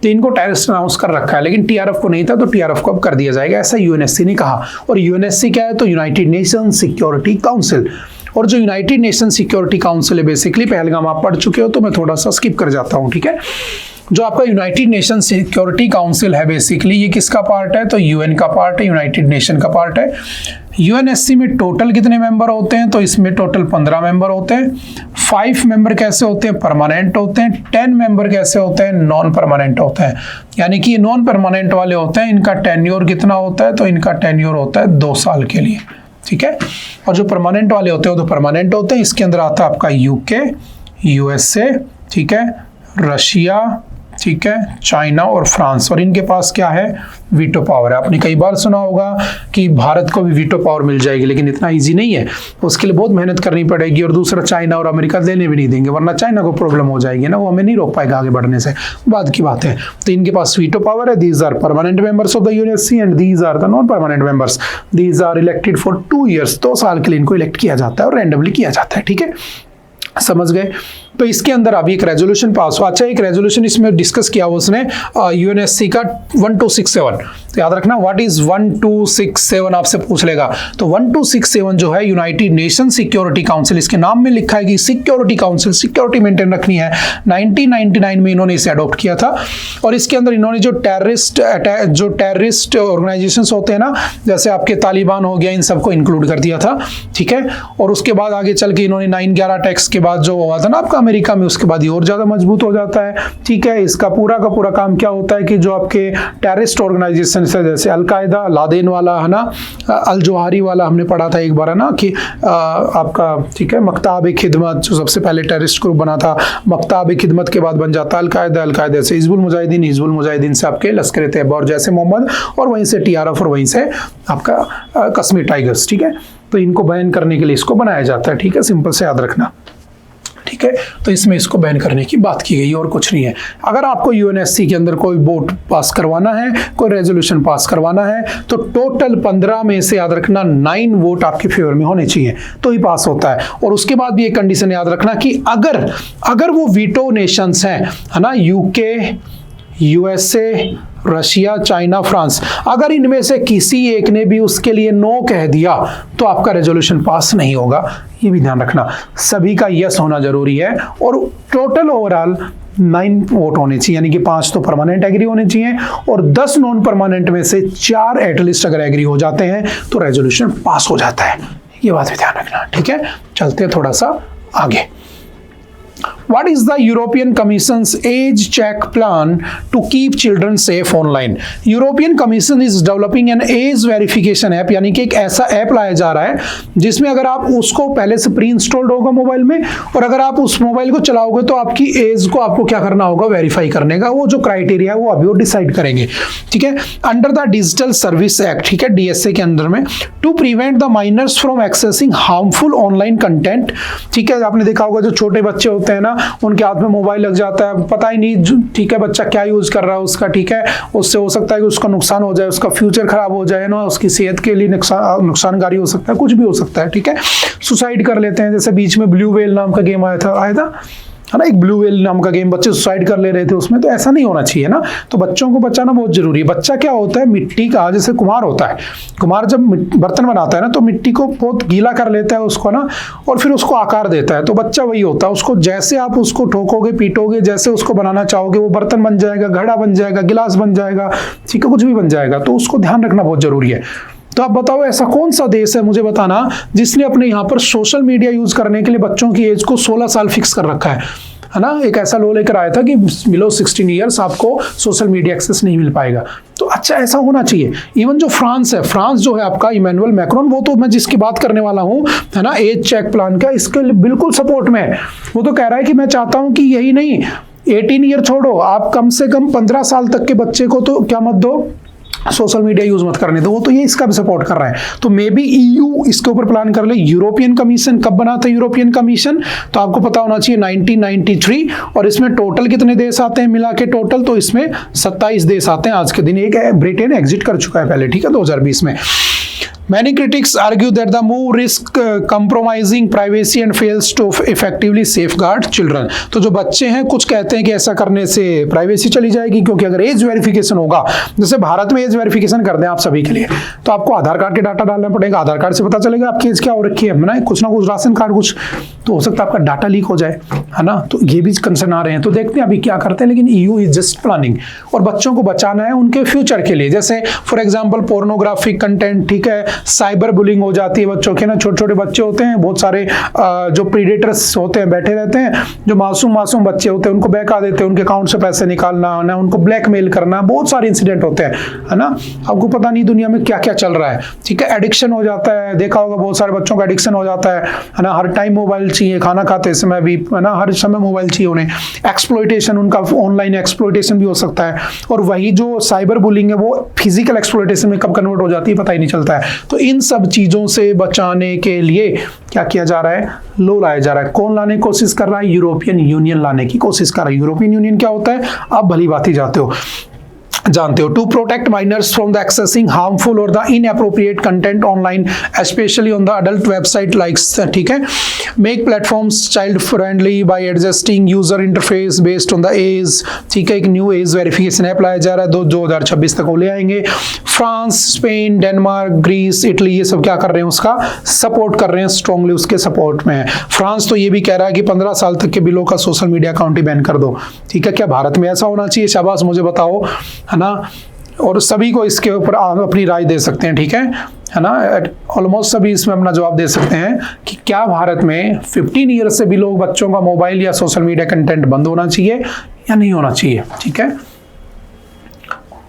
तो इनको टेररिस्ट अनाउंस कर रखा है। लेकिन टीआरएफ को नहीं था, तो टीआरएफ को अब कर दिया जाएगा, ऐसा यूएनएससी ने कहा। और यूएनएससी क्या है, तो यूनाइटेड नेशन सिक्योरिटी काउंसिल। और जो यूनाइटेड नेशन सिक्योरिटी काउंसिल है बेसिकली, पहलगाम आप पढ़ चुके हो तो मैं थोड़ा सा स्किप कर जाता हूँ। ठीक है, जो आपका यूनाइटेड नेशन सिक्योरिटी काउंसिल है बेसिकली, ये किसका पार्ट है, तो यूएन का पार्ट है, यूनाइटेड नेशन का पार्ट है। यूएनएससी में टोटल कितने मेंबर होते हैं, तो इसमें टोटल 15 मेंबर होते हैं। 5 मेंबर कैसे होते हैं, परमानेंट होते हैं। 10 मेंबर कैसे होते हैं, नॉन परमानेंट होते हैं। यानी कि ये नॉन परमानेंट वाले होते हैं, इनका टेन्योर कितना होता है, तो इनका टेन्योर होता है 2 साल के लिए। ठीक है, और जो परमानेंट वाले होते हैं वो तो परमानेंट होते हैं। इसके अंदर आता है आपका यूके, यूएसए, ठीक है, रशिया, ठीक है, चाइना और फ्रांस। और इनके पास क्या है, वीटो पावर है। आपने कई बार सुना होगा कि भारत को भी वीटो पावर मिल जाएगी, लेकिन इतना इजी नहीं है, उसके लिए बहुत मेहनत करनी पड़ेगी। और दूसरा, चाइना और अमेरिका देने भी नहीं देंगे, वरना चाइना को प्रॉब्लम हो जाएगी ना, वो हमें नहीं रोक पाएगा आगे बढ़ने से, बाद की बात है। तो इनके पास वीटो पावर है। These are permanent members of the UNSC and these are the non permanent members. These are elected for 2 years, 2 साल के लिए इनको इलेक्ट किया जाता है और रैंडमली किया जाता है। ठीक है, समझ गए। तो इसके अंदर अभी एक रेजोल्यूशन पास हुआ। अच्छा, एक रेजोल्यूशन इसमें डिस्कस किया उसने यूएनएससी का 1267। तो याद रखना, व्हाट इज 1267 आपसे पूछ लेगा। तो 1267 जो है यूनाइटेड नेशन सिक्योरिटी काउंसिल, इसके नाम में लिखा है कि सिक्योरिटी काउंसिल, सिक्योरिटी मेंटेन रखनी है। 1999 में इन्होंने इसे अडॉप्ट किया था। और इसके अंदर इन्होंने जो टेररिस्ट ऑर्गेनाइजेशंस होते हैं ना, जैसे आपके तालिबान हो गया, इन सबको इंक्लूड कर दिया था। ठीक है, और उसके बाद आगे चल के इन्होंने 9/11 अटैक्स के बाद जो हुआ था ना आपका अमेरिका में, उसके बाद ये और ज्यादा मजबूत हो जाता है। ठीक है, इसका पूरा का पूरा काम क्या होता है कि जो आपके टेररिस्ट ऑर्गेनाइजेशन है, जैसे अलकायदा, लादेन वाला है ना, अल जवाहिरी वाला हमने पढ़ा था एक बार है ना, कि आपका, ठीक है, मकताब-ए-खिदमत जो सबसे पहले टेररिस्ट ग्रुप बना था, मकताब-ए-खिदमत के बाद बन जाता है अलकायदा, अलकायदा से हिजबुल मुजाहिदीन, हिजबुल मुजाहिदीन से आपके लश्कर-ए-तैयबा और जैश-ए-मोहम्मद, और वहीं से टीआरएफ, और वहीं से आपका कश्मीर टाइगर्स। ठीक है, तो इनको बैन करने के लिए इसको बनाया जाता है। ठीक है, सिंपल से याद रखना। ठीक है, तो इसमें इसको बैन करने की बात की गई और कुछ नहीं है। अगर आपको यूएनएससी के अंदर कोई वोट पास करवाना है, कोई रेजोल्यूशन पास करवाना है, तो टोटल 15 में से याद रखना 9 वोट आपके फेवर में होने चाहिए, तो ही पास होता है। और उसके बाद भी एक कंडीशन याद रखना कि अगर वो वीटो नेशंस हैं, है ना, UK, USA, Russia, China, France, अगर इनमें से किसी एक ने भी उसके लिए नो कह दिया तो आपका रेजोल्यूशन पास नहीं होगा। ये भी ध्यान रखना, सभी का यस होना जरूरी है। और टोटल ओवरऑल 9 वोट होने चाहिए, यानी कि 5 तो परमानेंट एग्री होने चाहिए और 10 नॉन परमानेंट में से 4 एटलीस्ट अगर एग्री हो जाते हैं तो रेजोल्यूशन पास हो जाता है। ये बात भी ध्यान रखना। ठीक है, चलते हैं थोड़ा सा आगे। What is the European Commission's age check plan to keep children safe online? European Commission is developing an age verification app, यानी कि एक ऐसा ऐप लाया जा रहा है जिसमें अगर आप उसको पहले से प्री इंस्टॉल्ड होगा मोबाइल में, और अगर आप उस मोबाइल को चलाओगे तो आपकी एज को आपको क्या करना होगा, वेरीफाई करने का। वो जो क्राइटेरिया है वो अभी वो डिसाइड करेंगे। ठीक है, under the digital service act, ठीक है, डीएसए के अंदर में, to prevent the minors from accessing harmful online content. ठीक है, आपने देखा होगा जो छोटे बच्चे होते हैं ना, उनके हाथ में मोबाइल लग जाता है, पता ही नहीं, ठीक है, बच्चा क्या यूज कर रहा है उसका। ठीक है, उससे हो सकता है कि उसका नुकसान हो जाए, उसका फ्यूचर खराब हो जाए ना, उसकी सेहत के लिए नुकसानकारी हो सकता है, कुछ भी हो सकता है। ठीक है, सुसाइड कर लेते हैं, जैसे बीच में ब्लू व्हेल नाम का गेम आया था है ना, एक ब्लू व्हेल नाम का गेम, बच्चे सुसाइड कर ले रहे थे उसमें, तो ऐसा नहीं होना चाहिए ना। तो बच्चों को बचाना बहुत जरूरी है। बच्चा क्या होता है, मिट्टी का, जैसे कुम्हार होता है, कुम्हार जब बर्तन बनाता है ना तो मिट्टी को बहुत गीला कर लेता है उसको ना, और फिर उसको आकार देता है। तो बच्चा वही होता है, उसको जैसे आप उसको ठोकोगे पीटोगे, जैसे उसको बनाना चाहोगे वो बर्तन बन जाएगा, घड़ा बन जाएगा, गिलास बन जाएगा, ठीक है, कुछ भी बन जाएगा। तो उसको ध्यान रखना बहुत जरूरी है। तो आप बताओ ऐसा कौन सा देश है, मुझे बताना, जिसने अपने यहाँ पर सोशल मीडिया यूज करने के लिए बच्चों की एज को 16 साल फिक्स कर रखा है ना। एक ऐसा लॉ लेकर आया था कि बिलो 16 ईयर्स आपको सोशल मीडिया एक्सेस नहीं मिल पाएगा। तो अच्छा ऐसा होना चाहिए। इवन जो फ्रांस है, फ्रांस जो है आपका इमैनुअल मैक्रोन, वो तो मैं जिसकी बात करने वाला हूँ है ना, एज चेक प्लान का, इसके लिए बिल्कुल सपोर्ट में है। वो तो कह रहा है कि मैं चाहता हूँ कि यही नहीं, 18 ईयर छोड़ो, आप कम से कम 15 साल तक के बच्चे को तो क्या मत दो, सोशल मीडिया यूज मत करने दो। वो तो ये इसका भी सपोर्ट कर रहा है। तो मे बी EU इसके ऊपर प्लान कर ले। यूरोपियन कमीशन कब बना था यूरोपियन कमीशन, तो आपको पता होना चाहिए 1993, और इसमें टोटल कितने देश आते हैं मिला के टोटल, तो इसमें 27 देश आते हैं आज के दिन। एक ब्रिटेन एग्जिट कर चुका है पहले, ठीक है, 2020 में। Many critics argue that the move risks compromising privacy and fails to effectively safeguard children। तो जो बच्चे हैं कुछ कहते हैं कि ऐसा करने से प्राइवेसी चली जाएगी, क्योंकि अगर एज वेरिफिकेशन होगा, जैसे भारत में एज वेरिफिकेशन कर दें आप सभी के लिए, तो आपको आधार कार्ड के डाटा डालना पड़ेगा। आधार कार्ड से पता चलेगा आपकी एज क्या हो रखी है ना, कुछ ना कुछ राशन कार्ड कुछ, तो हो सकता है आपका डाटा लीक हो जाए, है ना। तो ये भी कंसर्न आ रहे हैं। तो देखते हैं अभी क्या करते हैं, लेकिन EU इज जस्ट प्लानिंग, और बच्चों को बचाना है उनके फ्यूचर के लिए। जैसे फॉर एग्जाम्पल पोर्नोग्राफिक कंटेंट, ठीक है, साइबर बुलिंग हो जाती है बच्चों के ना, छोटे छोटे बच्चे होते हैं, बहुत सारे जो प्रीडेटर्स होते हैं बैठे रहते हैं, जो मासूम बच्चे होते हैं उनको बहका देते हैं, उनके अकाउंट से पैसे निकालना ना, उनको ब्लैकमेल करना, बहुत सारे इंसिडेंट होते हैं, है ना। आपको पता नहीं दुनिया में क्या क्या चल रहा है, ठीक है। एडिक्शन हो जाता है, देखा होगा बहुत सारे बच्चों का एडिक्शन हो जाता है ना, हर टाइम मोबाइल चाहिए, खाना खाते समय भी, है ना, हर समय मोबाइल चाहिए उन्हें। एक्सप्लॉयटेशन, उनका ऑनलाइन एक्सप्लॉयटेशन भी हो सकता है, और वही जो साइबर बुलिंग है वो फिजिकल एक्सप्लॉयटेशन में कब कन्वर्ट हो जाती है पता ही नहीं चलता है। तो इन सब चीजों से बचाने के लिए क्या किया जा रहा है, लॉ लाया जा रहा है। कौन लाने की कोशिश कर रहा है, यूरोपियन यूनियन लाने की कोशिश कर रहा है। यूरोपियन यूनियन क्या होता है आप भली बात ही जानते हो। To protect minors from the accessing harmful और the inappropriate content online, especially on the adult website likes, ठीक है। Make platforms child friendly by adjusting user interface based on the age, ठीक है। एक न्यू एज वेरिफिकेशन ऐप लाया जा रहा है, 2026 तक वो ले आएंगे। France, Spain, Denmark, Greece, Italy, ये सब क्या कर रहे हैं, उसका सपोर्ट कर रहे हैं, स्ट्रांगली उसके सपोर्ट में है। फ्रांस तो ये भी कह रहा है कि 15 साल तक के बिलो का सोशल मीडिया अकाउंट ही बैन कर दो, ठीक है। क्या भारत में ऐसा होना चाहिए, शाबाश मुझे बताओ, है ना। और सभी को इसके ऊपर अपनी राय दे सकते हैं, ठीक है ना। ऑलमोस्ट सभी इसमें अपना जवाब दे सकते हैं कि क्या भारत में 15 ईयर से भी लोग बच्चों का मोबाइल या सोशल मीडिया कंटेंट बंद होना चाहिए या नहीं होना चाहिए, ठीक है।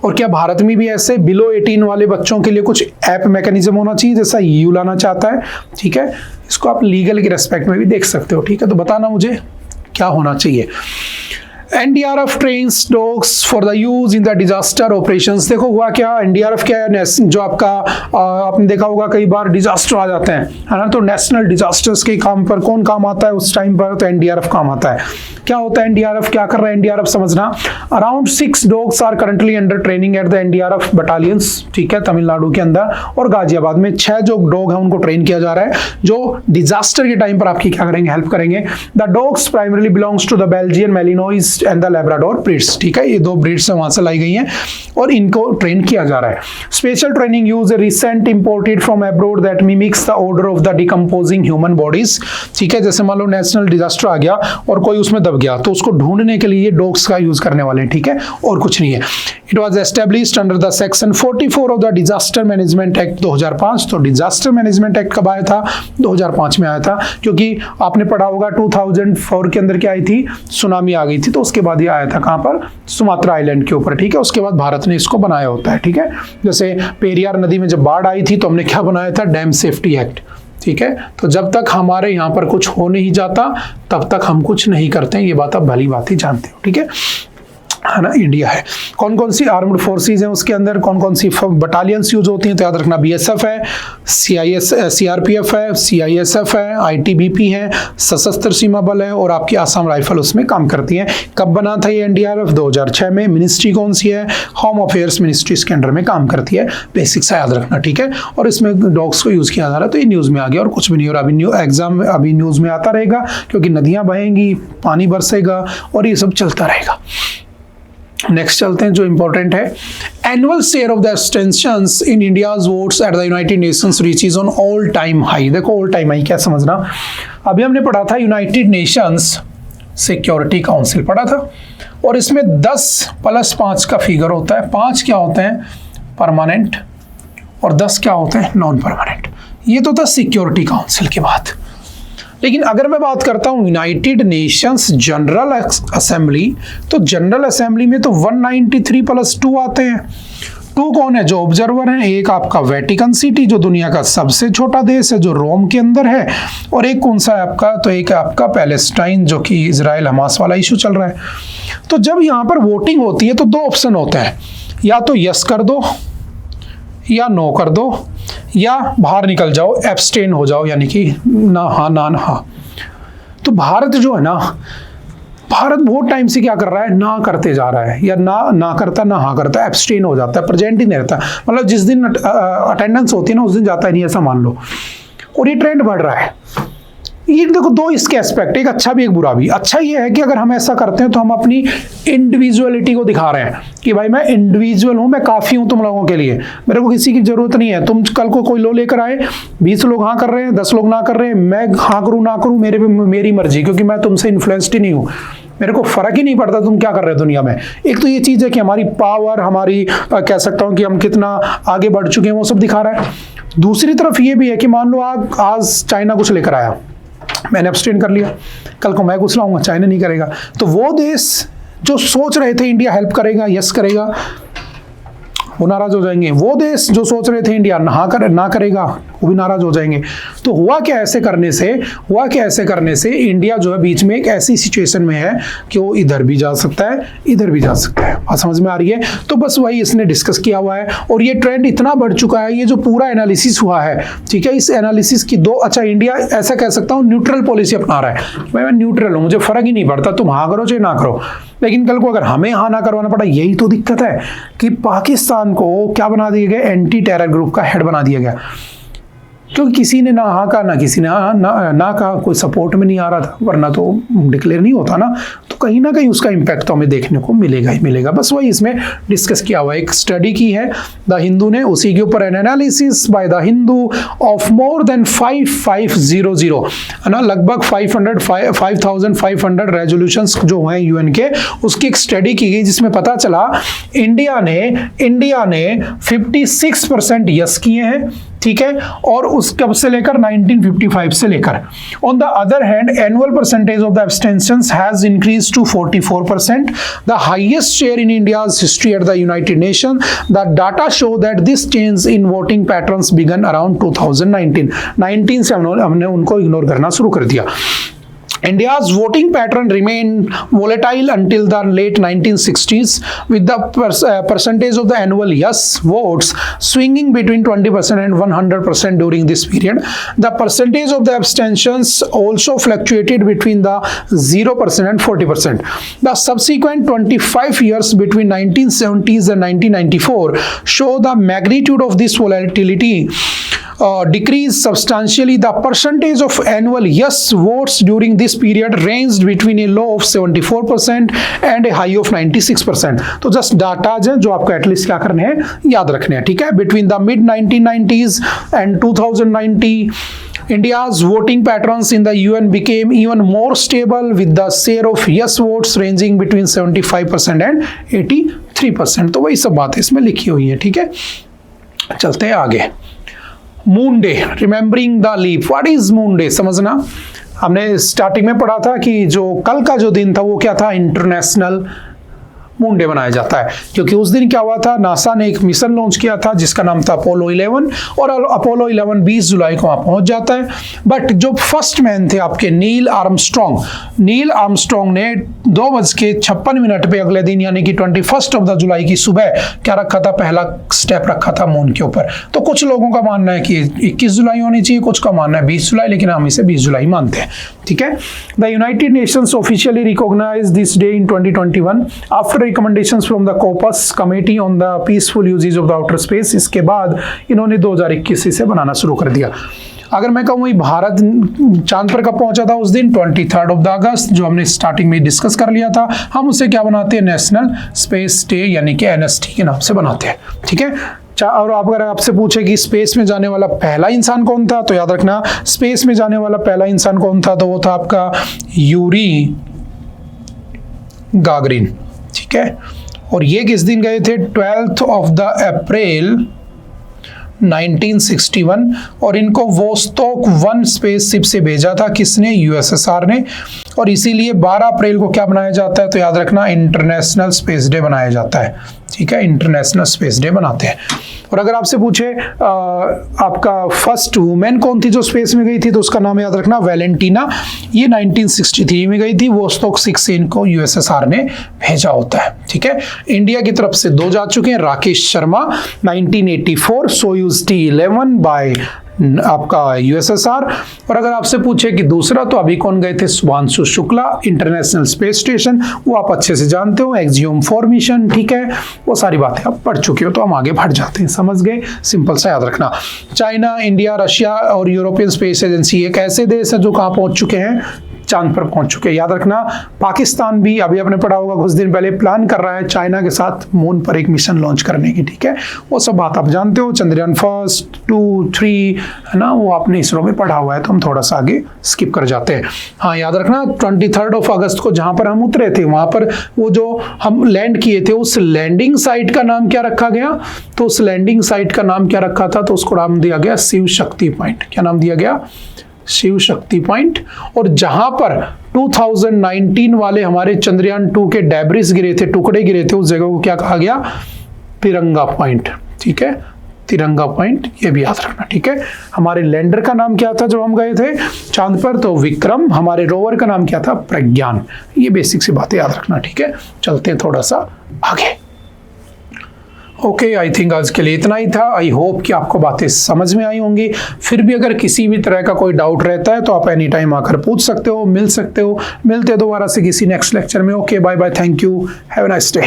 और क्या भारत में भी ऐसे बिलो 18 वाले बच्चों के लिए कुछ ऐप मैकेनिज्म होना चाहिए जैसा EU लाना चाहता है, ठीक है। इसको आप लीगल की रेस्पेक्ट में भी देख सकते हो, ठीक है। तो बताना मुझे क्या होना चाहिए। NDRF trains dogs for the use in the disaster operations। देखो हुआ क्या, NDRF क्या है, जो आपका आपने देखा होगा कई बार डिजास्टर आ जाते हैं, है ना। तो नेशनल डिजास्टर्स के काम पर कौन काम आता है उस टाइम पर, तो NDRF काम आता है। क्या होता है NDRF, क्या कर रहा है NDRF समझना। Around 6 dogs are currently under training at the NDRF battalions, ठीक है, तमिलनाडु के अंदर, और गाजियाबाद में 6 जो डॉग है उनको ट्रेन किया जा रहा है, जो डिजास्टर के टाइम पर आपकी क्या करेंगे, हेल्प करेंगे। The dogs primarily belongs to the Belgian Malinois and the Labrador breeds, ठीक है। ये 2 ब्रीड्स वहां से लाई गई हैं और इनको ट्रेन किया जा रहा है। Special training use recent imported from abroad that mimics the order of the decomposing human bodies, ठीक है। जैसे मान लो नेशनल डिजास्टर आ गया और कोई उसमें दब गया, तो उसको ढूंढने के लिए डॉग्स का यूज करने वाले हैं, ठीक है, और कुछ नहीं है। It was established under the section 44 of the disaster management act 2005। तो डिजास्टर मैनेजमेंट एक्ट कब आया था, 2005 में आया था, क्योंकि आपने पढ़ा होगा 2004 के अंदर क्या आई थी, सुनामी आ गई थी, तो उसके बाद ये आया था कहां पर, सुमात्रा आइलैंड के ऊपर, ठीक है। उसके बाद भारत ने इसको बनाया होता है, ठीक है। जैसे पेरियार नदी में जब बाढ़ आई थी तो हमने क्या बनाया था, डैम सेफ्टी एक्ट, ठीक है। तो जब तक हमारे यहाँ पर कुछ हो नहीं जाता तब तक हम कुछ नहीं करते हैं, ये बात आप भली बात ही जानते हो, ठीक है। है ना, इंडिया है। कौन कौन सी आर्म्ड फोर्सेस हैं उसके अंदर, कौन कौन सी बटालियंस यूज होती हैं, तो याद रखना बीएसएफ है, सीआरपीएफ है, सीआईएसएफ है, आईटीबीपी है, सशस्त्र सीमा बल है और आपकी आसाम राइफल उसमें काम करती है। कब बना था ये एनडीआरएफ? 2006 में। मिनिस्ट्री कौन सी है? होम अफेयर्स मिनिस्ट्री इसके अंडर में काम करती है। बेसिक्स याद रखना, ठीक है। और इसमें डॉग्स को यूज किया जा रहा है, तो ये न्यूज में आ गया और कुछ भी नहीं। और अभी एग्जाम अभी न्यूज में आता रहेगा क्योंकि नदियां बहेंगी, पानी बरसेगा और ये सब चलता रहेगा। नेक्स्ट चलते हैं जो इंपॉर्टेंट है, annual share of the abstentions in India's votes at the United Nations reaches on all time high. देखो ऑल टाइम हाई क्या समझना, अभी हमने पढ़ा था यूनाइटेड नेशंस सिक्योरिटी काउंसिल पढ़ा था और इसमें 10 + 5 का फिगर होता है। 5 क्या होते हैं? परमानेंट, और 10 क्या होते हैं? Non permanent. ये तो था सिक्योरिटी काउंसिल की बात। लेकिन अगर मैं बात करता हूं यूनाइटेड नेशंस जनरल असेंबली, तो जनरल असेंबली में तो 193 + 2 आते हैं। 2 कौन है? जो ऑब्जर्वर हैं। एक आपका वेटिकन सिटी जो दुनिया का सबसे छोटा देश है, जो रोम के अंदर है, और एक कौन सा है आपका? तो एक आपका पैलेस्टाइन जो कि इजराइल हमास वाला इशू चल रहा है। तो जब यहाँ पर वोटिंग होती है तो 2 ऑप्शन होते हैं, या तो यस कर दो या नो कर दो, या बाहर निकल जाओ, एब्सटेन हो जाओ, यानी कि ना हाँ ना हाँ। तो भारत जो है ना, भारत बहुत टाइम से क्या कर रहा है? ना करते जा रहा है, या ना करता ना हाँ करता, एब्सटेन हो जाता है, प्रेजेंट ही नहीं रहता। मतलब जिस दिन अटेंडेंस होती है ना उस दिन जाता ही नहीं, ऐसा मान लो। और ये ट्रेंड बढ़ रहा है। ये देखो 2 इसके एस्पेक्ट, एक अच्छा भी एक बुरा भी। अच्छा ये है कि अगर हम ऐसा करते हैं तो हम अपनी इंडिविजुअलिटी को दिखा रहे हैं कि भाई मैं इंडिविजुअल हूं, मैं काफी हूं तुम लोगों के लिए, मेरे को किसी की जरूरत नहीं है। तुम कल को कोई लो लेकर आए, 20 लोग हाँ कर रहे हैं, 10 लोग ना कर रहे हैं, मैं हाँ करूं ना करूं, मेरे पे मेरी मर्जी, क्योंकि मैं तुमसे इन्फ्लुएंस्ड ही नहीं हूं, मेरे को फर्क ही नहीं पड़ता तुम क्या कर रहे हो दुनिया में। एक तो ये चीज है कि हमारी पावर, हमारी कह सकता हूं कि हम कितना आगे बढ़ चुके हैं, वो सब दिखा रहा है। दूसरी तरफ ये भी है कि मान लो आज चाइना कुछ लेकर आया, मैंने एब्सटेन कर लिया, कल को मैं कुछ लाऊंगा, चाइना नहीं करेगा, तो वो देश जो सोच रहे थे इंडिया हेल्प करेगा, यस करेगा, वो नाराज हो जाएंगे। वो देश जो सोच रहे थे इंडिया ना करेगा, वो भी नाराज हो जाएंगे। तो हुआ क्या ऐसे करने से इंडिया जो है बीच में एक ऐसी सिचुएशन में है कि वो इधर भी जा सकता है, इधर भी जा सकता है। बात समझ में आ रही है? तो बस वही इसने डिस्कस किया हुआ है और ये ट्रेंड इतना बढ़ चुका है, ये जो पूरा एनालिसिस हुआ है, ठीक है, इस एनालिसिस की 2, अच्छा इंडिया ऐसा कह सकता हूँ न्यूट्रल पॉलिसी अपना रहा है, मैं न्यूट्रल हूँ, मुझे फर्क ही नहीं पड़ता, तुम हाँ करो चाहे ना करो। लेकिन कल को अगर हमें हाँ ना करवाना पड़ा, यही तो दिक्कत है कि पाकिस्तान को क्या बना दिया गया? एंटी टेरर ग्रुप का हेड बना दिया गया, क्योंकि किसी ने ना हाँ कहा, ना किसी ने ना कहा, कोई सपोर्ट में नहीं आ रहा था, वरना तो डिक्लेयर नहीं होता ना। तो कहीं ना कहीं उसका इम्पैक्ट तो हमें देखने को मिलेगा ही मिलेगा। बस वही इसमें डिस्कस किया हुआ है। एक स्टडी की है द हिंदू ने, उसी के ऊपर N analysis by the Hindu of more than 5500, है ना, लगभग 5500 रेजोल्यूशंस जो हैं यूएन के, उसकी एक स्टडी की गई जिसमें पता चला इंडिया ने 56% यस किए हैं, ठीक है, और उस कब से लेकर 1955 से लेकर। On the other hand annual percentage of the abstentions has increase to 44%, the highest share in India's history at the United Nation. The data show that this change in voting patterns began around 2019 से हमने उनको ignore करना शुरू कर दिया। India's voting pattern remained volatile until the late 1960s, with the percentage of the annual yes votes swinging between 20% and 100% during this period. The percentage of the abstentions also fluctuated between the 0% and 40%. The subsequent 25 years between 1970s and 1994 show the magnitude of this volatility decreased substantially. The percentage of annual yes votes during this period ranged between a low of 74% and a high of 96%. तो just data जो आपको at least क्या करने हैं, याद रखने हैं, ठीक है। Between the mid 1990s and 2090 India's voting patterns in the UN became even more stable, with the share of yes votes ranging between 75% and 83%. तो वही सब बातें इसमें लिखी हुई है, ठीक है। चलते हैं आगे। Moon day, remembering the leap. What is moon day? समझना, हमने स्टार्टिंग में पढ़ा था कि जो कल का जो दिन था वो क्या था? इंटरनेशनल मून डे मनाया जाता है, क्योंकि उस दिन क्या हुआ था, नासा ने एक मिशन लॉन्च किया था जिसका नाम था अपोलो 11, और अपोलो 11 20 जुलाई को वहां पहुंच जाता है। बट जो फर्स्ट मैन थे आपके नील आर्मस्ट्रॉन्ग ने 2:56 पे अगले दिन यानी कि 21 जुलाई की सुबह क्या रखा था, पहला स्टेप रखा था मून के ऊपर। तो कुछ लोगों का मानना है कि 21 जुलाई होनी चाहिए, कुछ का मानना है 20 जुलाई, लेकिन हम इसे 20 जुलाई मानते हैं। ठीक है। The United nations officially recognize this day in 2021 after recommendations from the COPUOS committee on the peaceful uses of the outer space. इसके बाद इन्होंने 2021 से बनाना शुरू कर दिया। अगर मैं कहूँ भारत चांद पर कब पहुंचा था, उस दिन 23 अगस्त, जो हमने स्टार्टिंग में डिस्कस कर लिया था, हम उसे क्या बनाते हैं, नेशनल स्पेस डे यानी कि NST के नाम से बनाते हैं। ठीक है। और अगर आपसे पूछे कि स्पेस में जाने वाला पहला इंसान कौन था, तो याद रखना स्पेस में जाने वाला पहला इंसान कौन था, तो वो था आपका यूरी गागरिन। ठीक है। और ये किस दिन गए थे, 12 अप्रैल 1961, और इनको वोस्टॉक 1 स्पेसशिप से भेजा था, किसने, USSR ने। और इसीलिए 12 अप्रैल को क्या बनाया जाता है, तो याद रखना इंटरनेशनल स्पेस डे बनाया जाता है। ठीक है। इंटरनेशनल स्पेस डे बनाते हैं। और अगर आपसे पूछे आपका फर्स्ट वुमेन कौन थी जो स्पेस में गई थी, तो उसका नाम याद रखना वैलेंटीना। ये 1963 में गई थी, वोस्टॉक 6 से इनको USSR ने भेजा होता है। ठीक है। इंडिया की तरफ से 2 जा चुके हैं, Rakesh Sharma 1984 Soyuz T11 by आपका USSR। और अगर आपसे पूछे कि दूसरा, तो अभी कौन गए थे, Shubhanshu Shukla international space station, वो आप अच्छे से जानते हो, एक्सियोम 4 मिशन। ठीक है। वो सारी बातें आप पढ़ चुके हो, तो हम आगे बढ़ जाते हैं, समझ गए, सिंपल सा याद रखना। चाइना, इंडिया, रशिया और यूरोपियन स्पेस एजेंसी एक ऐसे देश है जो कहाँ पहुंच चुके हैं, चांद पर पहुंच चुके हैं। याद रखना पाकिस्तान भी, अभी आपने पढ़ा होगा कुछ दिन पहले, प्लान कर रहा है चाइना के साथ मून पर एक मिशन लॉन्च करने की। ठीक है। वो सब बात आप जानते हो, चंद्रयान 1, 2, 3 है ना, वो आपने इसरो में पढ़ा हुआ है, तो हम थोड़ा सा आगे स्किप कर जाते हैं। हाँ, याद रखना 23 अगस्त को जहां पर हम उतरे थे, वहां पर वो जो हम लैंड किए थे, उस लैंडिंग साइट का नाम क्या रखा गया, तो उस लैंडिंग साइट का नाम क्या रखा था, तो उसको नाम दिया गया शिव शक्ति पॉइंट। क्या नाम दिया गया, शिव शक्ति पॉइंट। और जहां पर 2019 वाले हमारे चंद्रयान 2 के डेब्रिस गिरे थे, टुकड़े गिरे थे, उस जगह को क्या कहा गया, तिरंगा पॉइंट। ठीक है। तिरंगा पॉइंट, ये भी याद रखना। ठीक है। हमारे लैंडर का नाम क्या था जब हम गए थे चांद पर, तो विक्रम। हमारे रोवर का नाम क्या था, प्रज्ञान। ये बेसिक सी बातें याद रखना। ठीक है। चलते हैं थोड़ा सा आगे। ओके, आई थिंक आज के लिए इतना ही था। आई होप कि आपको बातें समझ में आई होंगी। फिर भी अगर किसी भी तरह का कोई डाउट रहता है तो आप एनी टाइम आकर पूछ सकते हो, मिल सकते हो। मिलते हैं दोबारा से किसी नेक्स्ट लेक्चर में। Okay, bye bye, thank you, have a nice day.